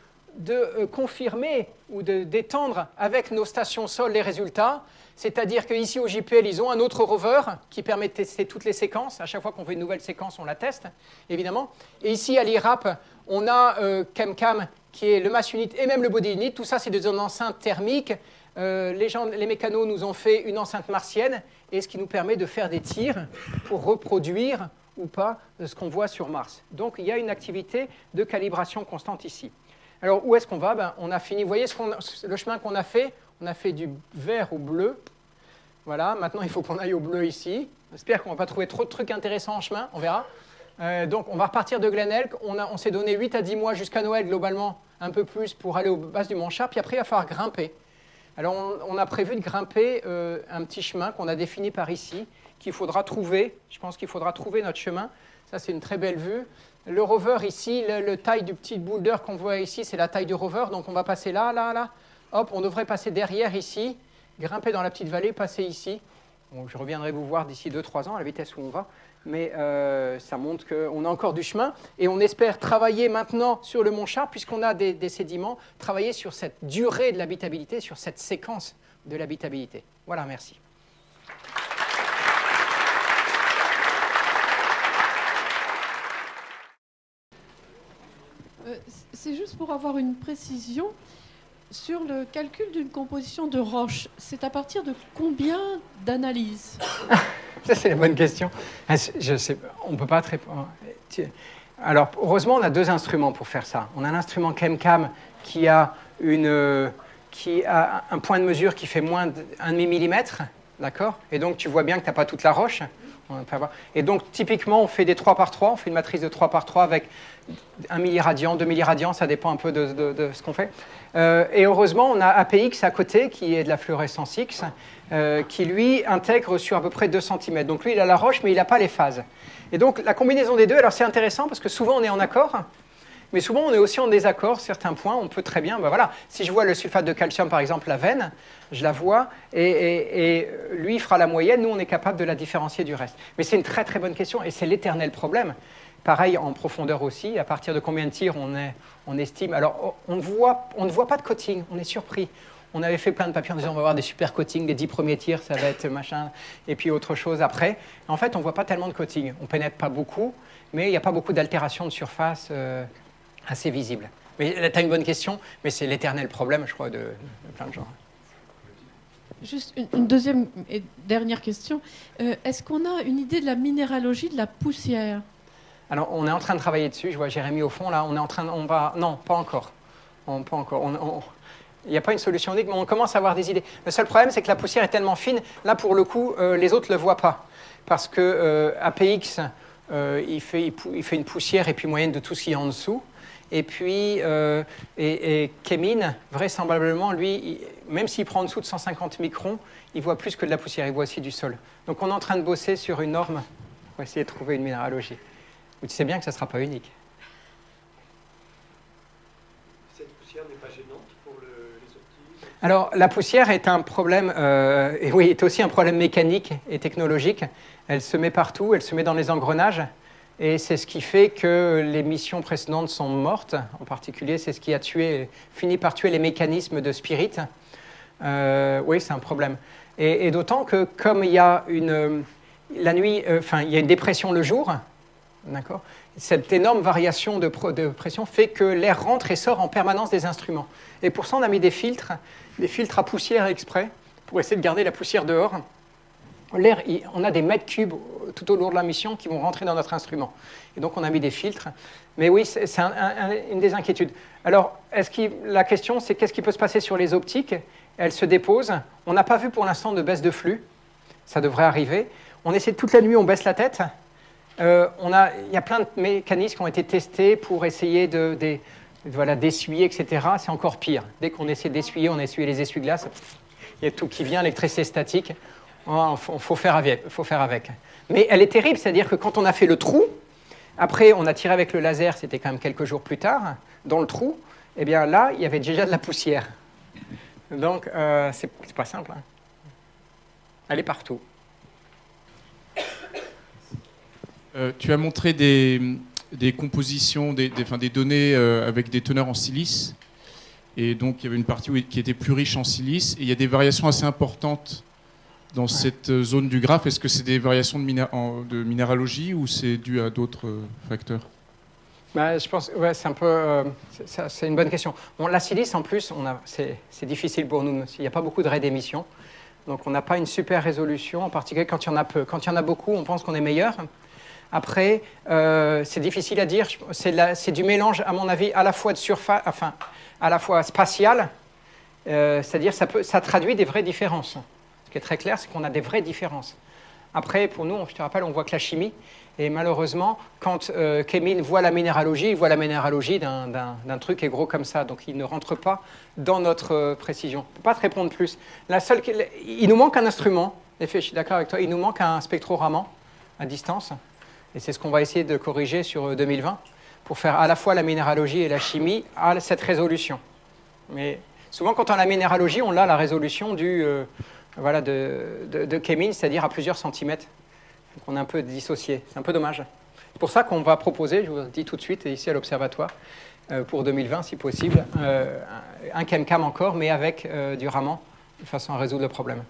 confirmer ou d'étendre avec nos stations sol les résultats, c'est-à-dire qu'ici au JPL, ils ont un autre rover qui permet de tester toutes les séquences. À chaque fois qu'on fait une nouvelle séquence, on la teste, évidemment. Et ici, à l'IRAP, on a ChemCam, qui est le mass unit et même le body unit. Tout ça, c'est des enceintes thermiques. Les mécanos nous ont fait une enceinte martienne, et ce qui nous permet de faire des tirs pour reproduire ou pas ce qu'on voit sur Mars. Donc, il y a une activité de calibration constante ici. Alors, où est-ce qu'on va? On a fini. Vous voyez le chemin qu'on a fait? On a fait du vert au bleu. Voilà, maintenant, il faut qu'on aille au bleu ici. J'espère qu'on ne va pas trouver trop de trucs intéressants en chemin, on verra. Donc, on va repartir de Glen Elk. On s'est donné 8 à 10 mois jusqu'à Noël, globalement, un peu plus, pour aller aux bases du Mont Char. Puis après, il va falloir grimper. Alors, on a prévu de grimper un petit chemin qu'on a défini par ici, qu'il faudra trouver. Je pense qu'il faudra trouver notre chemin. Ça, c'est une très belle vue. Le rover ici, le taille du petit boulder qu'on voit ici, c'est la taille du rover. Donc, on va passer là, là, là. Hop, on devrait passer derrière ici, grimper dans la petite vallée, passer ici. Bon, je reviendrai vous voir d'ici 2-3 ans à la vitesse où on va. Mais ça montre qu'on a encore du chemin. Et on espère travailler maintenant sur le Mont Char, puisqu'on a des sédiments, travailler sur cette durée de l'habitabilité, sur cette séquence de l'habitabilité. Voilà, merci. C'est juste pour avoir une précision sur le calcul d'une composition de roche. C'est à partir de combien d'analyses? Ça, c'est la bonne question. Je sais, on ne peut pas te répondre. Alors, heureusement, on a 2 instruments pour faire ça. On a l'instrument ChemCam qui a un point de mesure qui fait moins d'1,5 mm, d'accord? Et donc, tu vois bien que tu n'as pas toute la roche. Et donc, typiquement, on fait des 3 par 3, on fait une matrice de 3 par 3 avec 1 milliradian, 2 milliradians, ça dépend un peu de ce qu'on fait. Et heureusement, on a APX à côté, qui est de la fluorescence X, qui lui intègre sur à peu près 2 cm. Donc lui, il a la roche, mais il n'a pas les phases. Et donc, la combinaison des deux, alors c'est intéressant parce que souvent, on est en accord, mais souvent, on est aussi en désaccord. Certains points, on peut très bien, voilà, si je vois le sulfate de calcium, par exemple, la veine, je la vois, et lui, il fera la moyenne. Nous, on est capable de la différencier du reste. Mais c'est une très, très bonne question, et c'est l'éternel problème. Pareil en profondeur aussi. À partir de combien de tirs on estime. Alors, on ne voit pas de coating, on est surpris. On avait fait plein de papiers en disant on va avoir des super coatings, les 10 premiers tirs, ça va être machin, et puis autre chose après. En fait, on ne voit pas tellement de coating. On ne pénètre pas beaucoup, mais il n'y a pas beaucoup d'altération de surface assez visible. Mais tu as une bonne question, mais c'est l'éternel problème, je crois, de plein de gens. Juste une deuxième et dernière question. Est-ce qu'on a une idée de la minéralogie de la poussière ? Alors, on est en train de travailler dessus. Je vois Jérémy au fond, là. Non, pas encore. Pas encore. Il n'y a pas une solution unique, mais on commence à avoir des idées. Le seul problème, c'est que la poussière est tellement fine. Là, pour le coup, les autres ne le voient pas. Parce que APX, il fait une poussière et puis moyenne de tout ce qui est en dessous. Et puis, Kemin, vraisemblablement, lui, même s'il prend en dessous de 150 microns, il voit plus que de la poussière, il voit aussi du sol. Donc, on est en train de bosser sur une norme pour essayer de trouver une minéralogie. Tu sais bien que ça ne sera pas unique. Cette poussière n'est pas gênante pour les optiques? Alors, la poussière est un problème, et oui, est aussi un problème mécanique et technologique. Elle se met partout, elle se met dans les engrenages. Et c'est ce qui fait que les missions précédentes sont mortes. En particulier, c'est ce qui a fini par tuer les mécanismes de Spirit. Oui, c'est un problème. Et d'autant que comme il y a la nuit, il y a une dépression le jour, d'accord, cette énorme variation de pression fait que l'air rentre et sort en permanence des instruments. Et pour ça, on a mis des filtres à poussière exprès, pour essayer de garder la poussière dehors. L'air, on a des mètres cubes tout au long de la mission qui vont rentrer dans notre instrument. Et donc, on a mis des filtres. Mais oui, c'est une des inquiétudes. Alors, la question, c'est qu'est-ce qui peut se passer sur les optiques? Elles se déposent. On n'a pas vu pour l'instant de baisse de flux. Ça devrait arriver. On essaie toute la nuit, on baisse la tête. Il y a plein de mécanismes qui ont été testés pour essayer d'essuyer, etc. C'est encore pire. Dès qu'on essaie d'essuyer, on essuie les essuie-glaces. Il y a tout qui vient, l'électricité statique. Il faut faire avec. Mais elle est terrible, c'est-à-dire que quand on a fait le trou, après on a tiré avec le laser, c'était quand même quelques jours plus tard, dans le trou, eh bien là, il y avait déjà de la poussière. Donc, c'est pas simple. Hein. Elle est partout. Tu as montré des compositions, des données avec des teneurs en silice. Et donc, il y avait une partie qui était plus riche en silice. Et il y a des variations assez importantes dans cette zone du graphe. Est-ce que c'est des variations de minéralogie ou c'est dû à d'autres facteurs? Je pense que c'est une bonne question. La silice, en plus, c'est difficile pour nous. Il n'y a pas beaucoup de raies d'émission. Donc, on n'a pas une super résolution, en particulier quand il y en a peu. Quand il y en a beaucoup, on pense qu'on est meilleur. Après, c'est difficile à dire. C'est du mélange, à mon avis, à la fois de surface, à la fois spatial, c'est-à-dire ça traduit des vraies différences. Ce qui est très clair, c'est qu'on a des vraies différences. Après, pour nous, je te rappelle, on voit que la chimie. Et malheureusement, quand Kemin voit la minéralogie, il voit la minéralogie d'un truc qui est gros comme ça. Donc, il ne rentre pas dans notre précision. On ne peut pas te répondre plus. Il nous manque un instrument. En effet, je suis d'accord avec toi. Il nous manque un spectroramant à distance. Et c'est ce qu'on va essayer de corriger sur 2020 pour faire à la fois la minéralogie et la chimie à cette résolution. Mais souvent, quand on a la minéralogie, on a la résolution de Kemin, c'est-à-dire à plusieurs centimètres. Donc on est un peu dissocié. C'est un peu dommage. C'est pour ça qu'on va proposer, je vous le dis tout de suite, ici à l'Observatoire, pour 2020, si possible, un ChemCam encore, mais avec du Raman, de façon à résoudre le problème.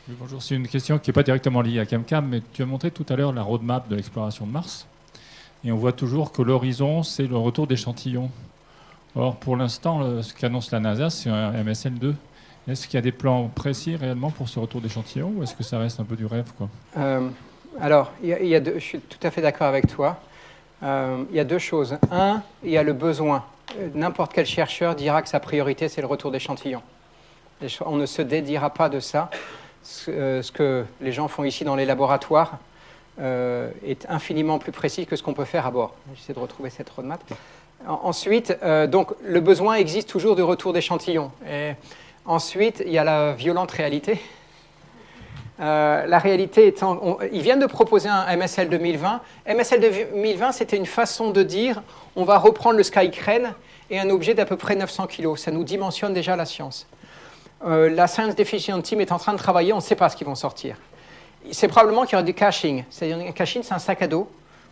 Oui, bonjour, c'est une question qui n'est pas directement liée à ChemCam, mais tu as montré tout à l'heure la roadmap de l'exploration de Mars. Et on voit toujours que l'horizon, c'est le retour d'échantillons. Or, pour l'instant, ce qu'annonce la NASA, c'est un MSL2. Est-ce qu'il y a des plans précis réellement pour ce retour d'échantillons ou est-ce que ça reste un peu du rêve, quoi? Alors, je suis tout à fait d'accord avec toi. Il y a deux choses. Un, il y a le besoin. N'importe quel chercheur dira que sa priorité, c'est le retour d'échantillons. On ne se dédiera pas de ça. Ce que les gens font ici dans les laboratoires est infiniment plus précis que ce qu'on peut faire à bord. J'essaie de retrouver cette roadmap. Ensuite, donc, le besoin existe toujours de retour d'échantillons. Ensuite, il y a la violente réalité. La réalité étant... ils viennent de proposer un MSL 2020. MSL 2020, c'était une façon de dire on va reprendre le Sky Crane et un objet d'à peu près 900 kg. Ça nous dimensionne déjà la science. La Science Diffusion Team est en train de travailler, on ne sait pas ce qu'ils vont sortir. C'est probablement qu'il y aura du caching. C'est-à-dire, un caching, c'est un sac à dos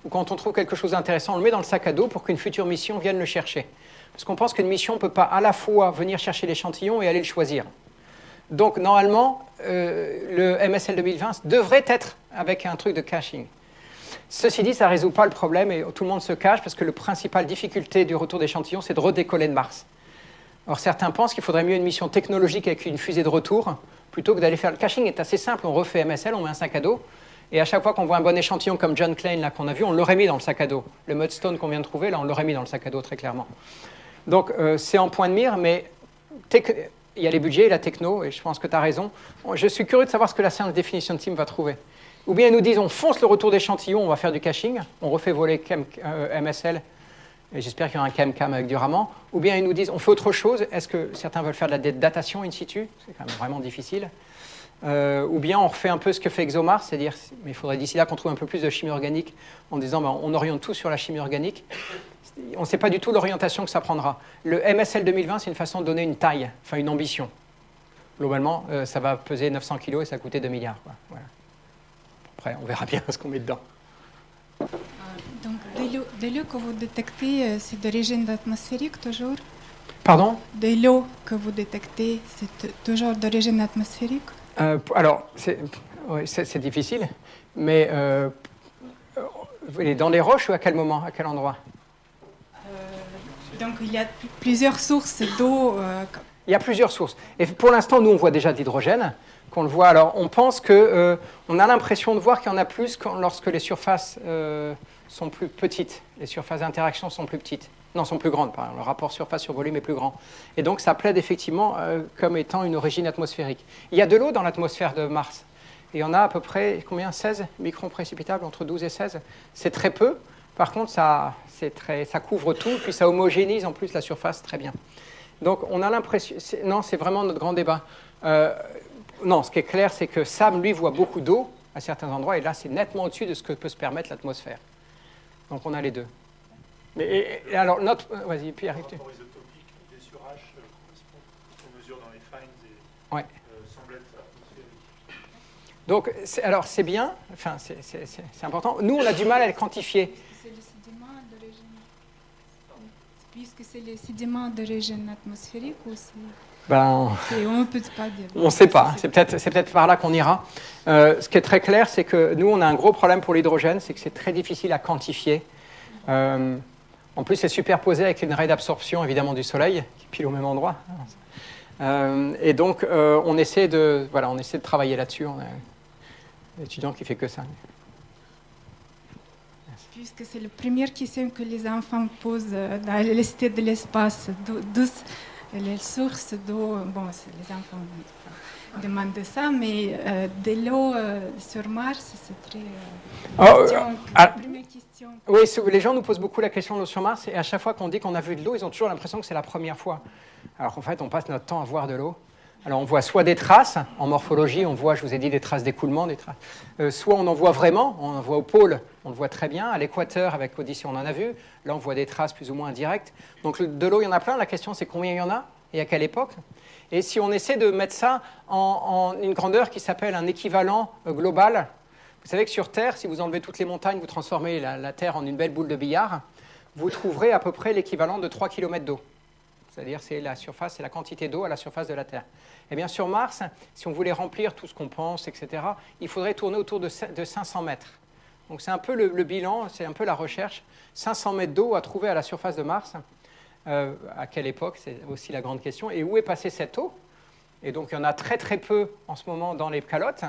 ou quand on trouve quelque chose d'intéressant, on le met dans le sac à dos pour qu'une future mission vienne le chercher. Parce qu'on pense qu'une mission ne peut pas à la fois venir chercher l'échantillon et aller le choisir. Donc normalement, le MSL 2020 devrait être avec un truc de caching. Ceci dit, ça ne résout pas le problème et tout le monde se cache parce que la principale difficulté du retour d'échantillon, c'est de redécoller de Mars. Or, certains pensent qu'il faudrait mieux une mission technologique avec une fusée de retour plutôt que d'aller faire le caching. C'est assez simple, on refait MSL, on met un sac à dos et à chaque fois qu'on voit un bon échantillon comme John Klein là qu'on a vu, on l'aurait mis dans le sac à dos. Le Mudstone qu'on vient de trouver, là, on l'aurait mis dans le sac à dos très clairement. Donc, c'est en point de mire, mais il y a les budgets et la techno, et je pense que tu as raison. Je suis curieux de savoir ce que la Science Definition Team va trouver. Ou bien ils nous disent, on fonce le retour d'échantillon, on va faire du caching, on refait voler MSL, et j'espère qu'il y aura un ChemCam avec du Raman. Ou bien ils nous disent, on fait autre chose, est-ce que certains veulent faire de la datation in situ? C'est quand même vraiment difficile. Ou bien on refait un peu ce que fait ExoMars, c'est-à-dire, mais il faudrait d'ici là qu'on trouve un peu plus de chimie organique, en disant, ben, on oriente tout sur la chimie organique. On ne sait pas du tout l'orientation que ça prendra. Le MSL 2020, c'est une façon de donner une taille, enfin une ambition. Globalement, ça va peser 900 kg et ça va coûter 2 milliards. Quoi. Voilà. Après, on verra bien ce qu'on met dedans. Donc, de l'eau que vous détectez, c'est d'origine atmosphérique toujours? Pardon? De l'eau que vous détectez, c'est toujours d'origine atmosphérique? Alors, c'est difficile, mais dans les roches ou à quel moment, à quel endroit? Donc, il y a plusieurs sources d'eau. Il y a plusieurs sources. Et pour l'instant, nous, on voit déjà de l'hydrogène, qu'on le voit. Alors, on pense que, on a l'impression de voir qu'il y en a plus lorsque les surfaces sont plus petites. Les surfaces d'interaction sont plus petites. Non, sont plus grandes, pardon. Le rapport surface sur volume est plus grand. Et donc, ça plaide effectivement comme étant une origine atmosphérique. Il y a de l'eau dans l'atmosphère de Mars. Et il y en a à peu près, combien? 16 microns précipitables, entre 12 et 16. C'est très peu. Par contre, ça couvre tout, puis ça homogénise en plus la surface très bien. Donc, on a l'impression... Non, c'est vraiment notre grand débat. Non, ce qui est clair, c'est que Sam, lui, voit beaucoup d'eau à certains endroits, et là, c'est nettement au-dessus de ce que peut se permettre l'atmosphère. Donc, on a les deux. Mais, et alors, vas-y, Pierre. Par rapport aux isotopiques, des sur-H correspondent aux mesures dans les finds et ouais. Semblent être atmosphériques. Donc, alors, c'est bien, enfin, c'est important. Nous, on a du mal à les quantifier. C'est le sédiment d'origine... Puisque c'est le sédiment d'origine atmosphérique ou c'est... Ben, on ne peut pas dire. On ne sait pas, c'est peut-être par là qu'on ira. Ce qui est très clair, c'est que nous, on a un gros problème pour l'hydrogène, c'est que c'est très difficile à quantifier. En plus, c'est superposé avec une raie d'absorption, évidemment, du Soleil, qui pile au même endroit. Et donc, on essaie de travailler là-dessus. On a un étudiant qui fait que ça. Puisque c'est la première question que les enfants posent dans l'esthétique de l'espace, d'où les sources d'eau, bon, les enfants demandent ça, mais de l'eau sur Mars, c'est très... première question. Oui, les gens nous posent beaucoup la question de l'eau sur Mars, et à chaque fois qu'on dit qu'on a vu de l'eau, ils ont toujours l'impression que c'est la première fois. Alors qu'en fait, on passe notre temps à voir de l'eau. Alors on voit soit des traces, en morphologie, on voit, je vous ai dit, des traces d'écoulement, soit on en voit vraiment, on en voit au pôle, on le voit très bien, à l'équateur, avec Odyssey, on en a vu, là on voit des traces plus ou moins indirectes. Donc de l'eau, il y en a plein, la question c'est combien il y en a et à quelle époque. Et si on essaie de mettre ça en une grandeur qui s'appelle un équivalent global, vous savez que sur Terre, si vous enlevez toutes les montagnes, vous transformez la Terre en une belle boule de billard, vous trouverez à peu près l'équivalent de 3 km d'eau. C'est-à-dire c'est la surface, c'est la quantité d'eau à la surface de la Terre. Eh bien sur Mars, si on voulait remplir tout ce qu'on pense, etc., il faudrait tourner autour de 500 mètres. Donc c'est un peu le bilan, c'est un peu la recherche. 500 mètres d'eau à trouver à la surface de Mars. À quelle époque, c'est aussi la grande question. Et où est passée cette eau? Et donc il y en a très très peu en ce moment dans les calottes.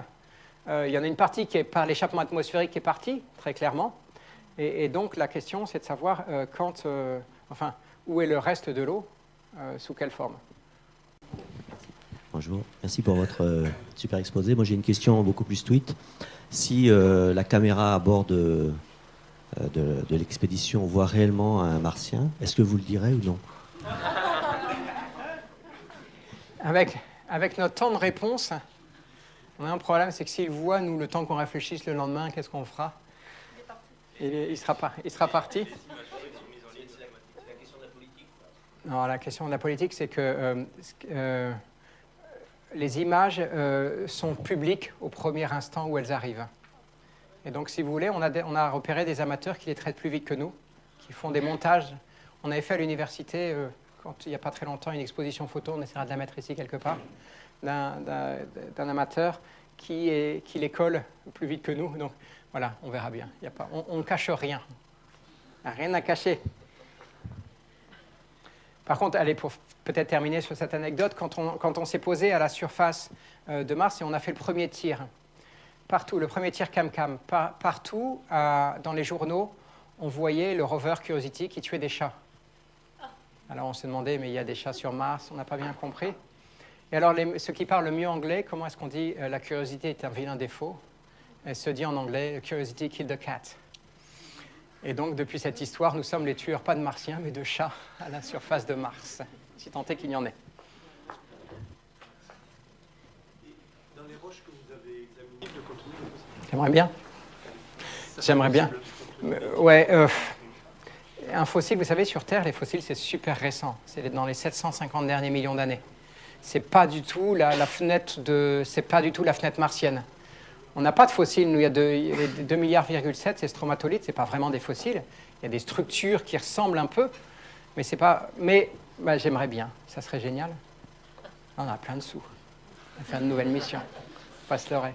Il y en a une partie qui est par l'échappement atmosphérique qui est partie, très clairement. Et donc la question, c'est de savoir où est le reste de l'eau. Sous quelle forme? Bonjour, merci pour votre super exposé. Moi j'ai une question beaucoup plus tweet. Si la caméra à bord de l'expédition voit réellement un martien, est-ce que vous le direz ou non? Avec notre temps de réponse, on a un problème, c'est que s'il voit, nous, le temps qu'on réfléchisse le lendemain, qu'est-ce qu'on fera? Il sera parti. Non, la question de la politique, c'est que les images sont publiques au premier instant où elles arrivent. Et donc, si vous voulez, on a repéré des amateurs qui les traitent plus vite que nous, qui font des montages. On avait fait à l'université, il n'y a pas très longtemps, une exposition photo, on essaiera de la mettre ici quelque part, d'un amateur qui les colle plus vite que nous. Donc, voilà, on verra bien. On ne cache rien. Il n'y a rien à cacher. Par contre, allez, pour peut-être terminer sur cette anecdote, quand on s'est posé à la surface de Mars et on a fait le premier tir, partout, le premier tir CamCam, partout dans les journaux, on voyait le rover Curiosity qui tuait des chats. Alors on s'est demandé, mais il y a des chats sur Mars, on n'a pas bien compris. Et alors, ceux qui parlent le mieux anglais, comment est-ce qu'on dit la curiosité est un vilain défaut? Elle se dit en anglais, Curiosity killed the cat. Et donc, depuis cette histoire, nous sommes les tueurs, pas de martiens, mais de chats à la surface de Mars, si tant est qu'il y en ait. Dans les roches que vous avez examinées, le contenu est possible. J'aimerais bien. J'aimerais bien. Ouais, un fossile, vous savez, sur Terre, les fossiles, c'est super récent. C'est dans les 750 derniers millions d'années. C'est pas du tout la fenêtre martienne. On n'a pas de fossiles. Nous, il y a 2,7 milliards, ces stromatolites, c'est pas vraiment des fossiles. Il y a des structures qui ressemblent un peu, mais c'est pas. Mais j'aimerais bien. Ça serait génial. On a plein de sous. On va faire une nouvelle mission. Pas se leurrer.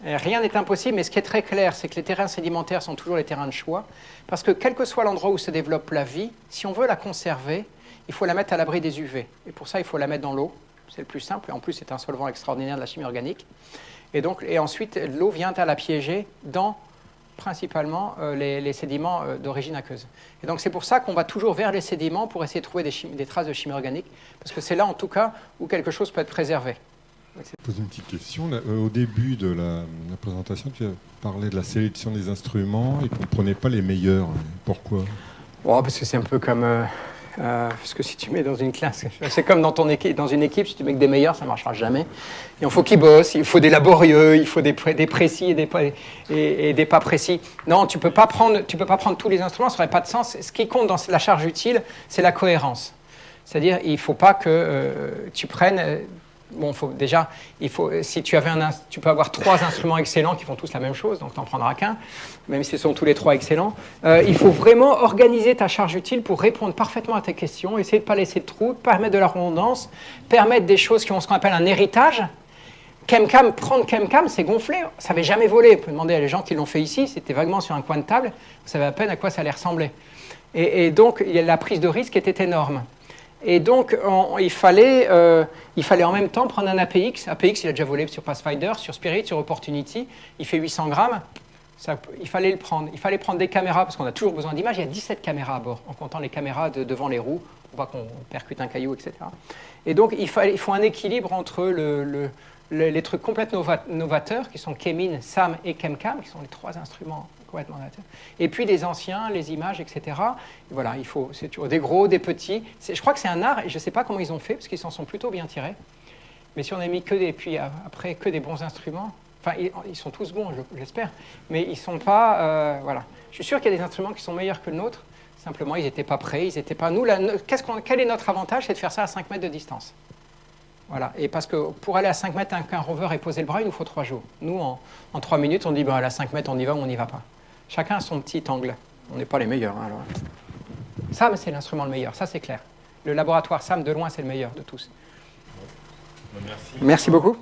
Rien n'est impossible, mais ce qui est très clair, c'est que les terrains sédimentaires sont toujours les terrains de choix, parce que quel que soit l'endroit où se développe la vie, si on veut la conserver, il faut la mettre à l'abri des UV. Et pour ça, il faut la mettre dans l'eau. C'est le plus simple. Et en plus, c'est un solvant extraordinaire de la chimie organique. Et ensuite, l'eau vient à la piéger dans, principalement, les sédiments d'origine aqueuse. Et donc, c'est pour ça qu'on va toujours vers les sédiments pour essayer de trouver des traces de chimie organique, parce que c'est là, en tout cas, où quelque chose peut être préservé. Je pose une petite question. Au début de la présentation, tu as parlé de la sélection des instruments et qu'on ne prenait pas les meilleurs. Pourquoi? Parce que c'est un peu comme... parce que si tu mets dans une classe, c'est comme dans une équipe, si tu mets que des meilleurs, ça ne marchera jamais. Il faut qu'ils bossent, il faut des laborieux, il faut des précis et des pas précis. Non, tu ne peux pas prendre tous les instruments, ça n'aurait pas de sens. Ce qui compte dans la charge utile, c'est la cohérence. C'est-à-dire, il ne faut pas que tu prennes... si tu peux avoir 3 instruments excellents qui font tous la même chose, donc tu n'en prendras qu'un, même si ce sont tous les 3 excellents. Il faut vraiment organiser ta charge utile pour répondre parfaitement à tes questions, essayer de ne pas laisser de trous, permettre de la redondance, permettre des choses qui ont ce qu'on appelle un héritage. Prendre ChemCam, c'est gonflé, ça n'avait jamais volé. Vous pouvez demander à les gens qui l'ont fait ici, c'était vaguement sur un coin de table, vous savez à peine à quoi ça allait ressembler. Et donc, la prise de risque était énorme. Et donc, il fallait en même temps prendre un APX. APX, il a déjà volé sur Pathfinder, sur Spirit, sur Opportunity. Il fait 800 grammes. Il fallait le prendre. Il fallait prendre des caméras, parce qu'on a toujours besoin d'images. Il y a 17 caméras à bord, en comptant les caméras devant les roues, pour pas qu'on percute un caillou, etc. Et donc, il faut un équilibre entre les trucs complètement novateurs, qui sont Kemin, SAM et ChemCam, qui sont les 3 instruments complètement novateurs. Et puis les anciens, les images, etc. Et voilà, c'est toujours des gros, des petits. Je crois que c'est un art, et je ne sais pas comment ils ont fait, parce qu'ils s'en sont plutôt bien tirés. Mais si on a mis que des bons instruments, enfin, ils sont tous bons, j'espère, mais ils ne sont pas... voilà. Je suis sûr qu'il y a des instruments qui sont meilleurs que le nôtre, simplement, ils n'étaient pas prêts, ils n'étaient pas... Quel est notre avantage? C'est de faire ça à 5 mètres de distance. Voilà. Et parce que pour aller à 5 mètres avec un rover et poser le bras, il nous faut 3 jours. Nous, en 3 minutes, on dit, à 5 mètres, on y va ou on n'y va pas. Chacun a son petit angle. On n'est pas les meilleurs. Hein, alors. SAM, c'est l'instrument le meilleur, ça c'est clair. Le laboratoire SAM, de loin, c'est le meilleur de tous. Merci. Merci beaucoup.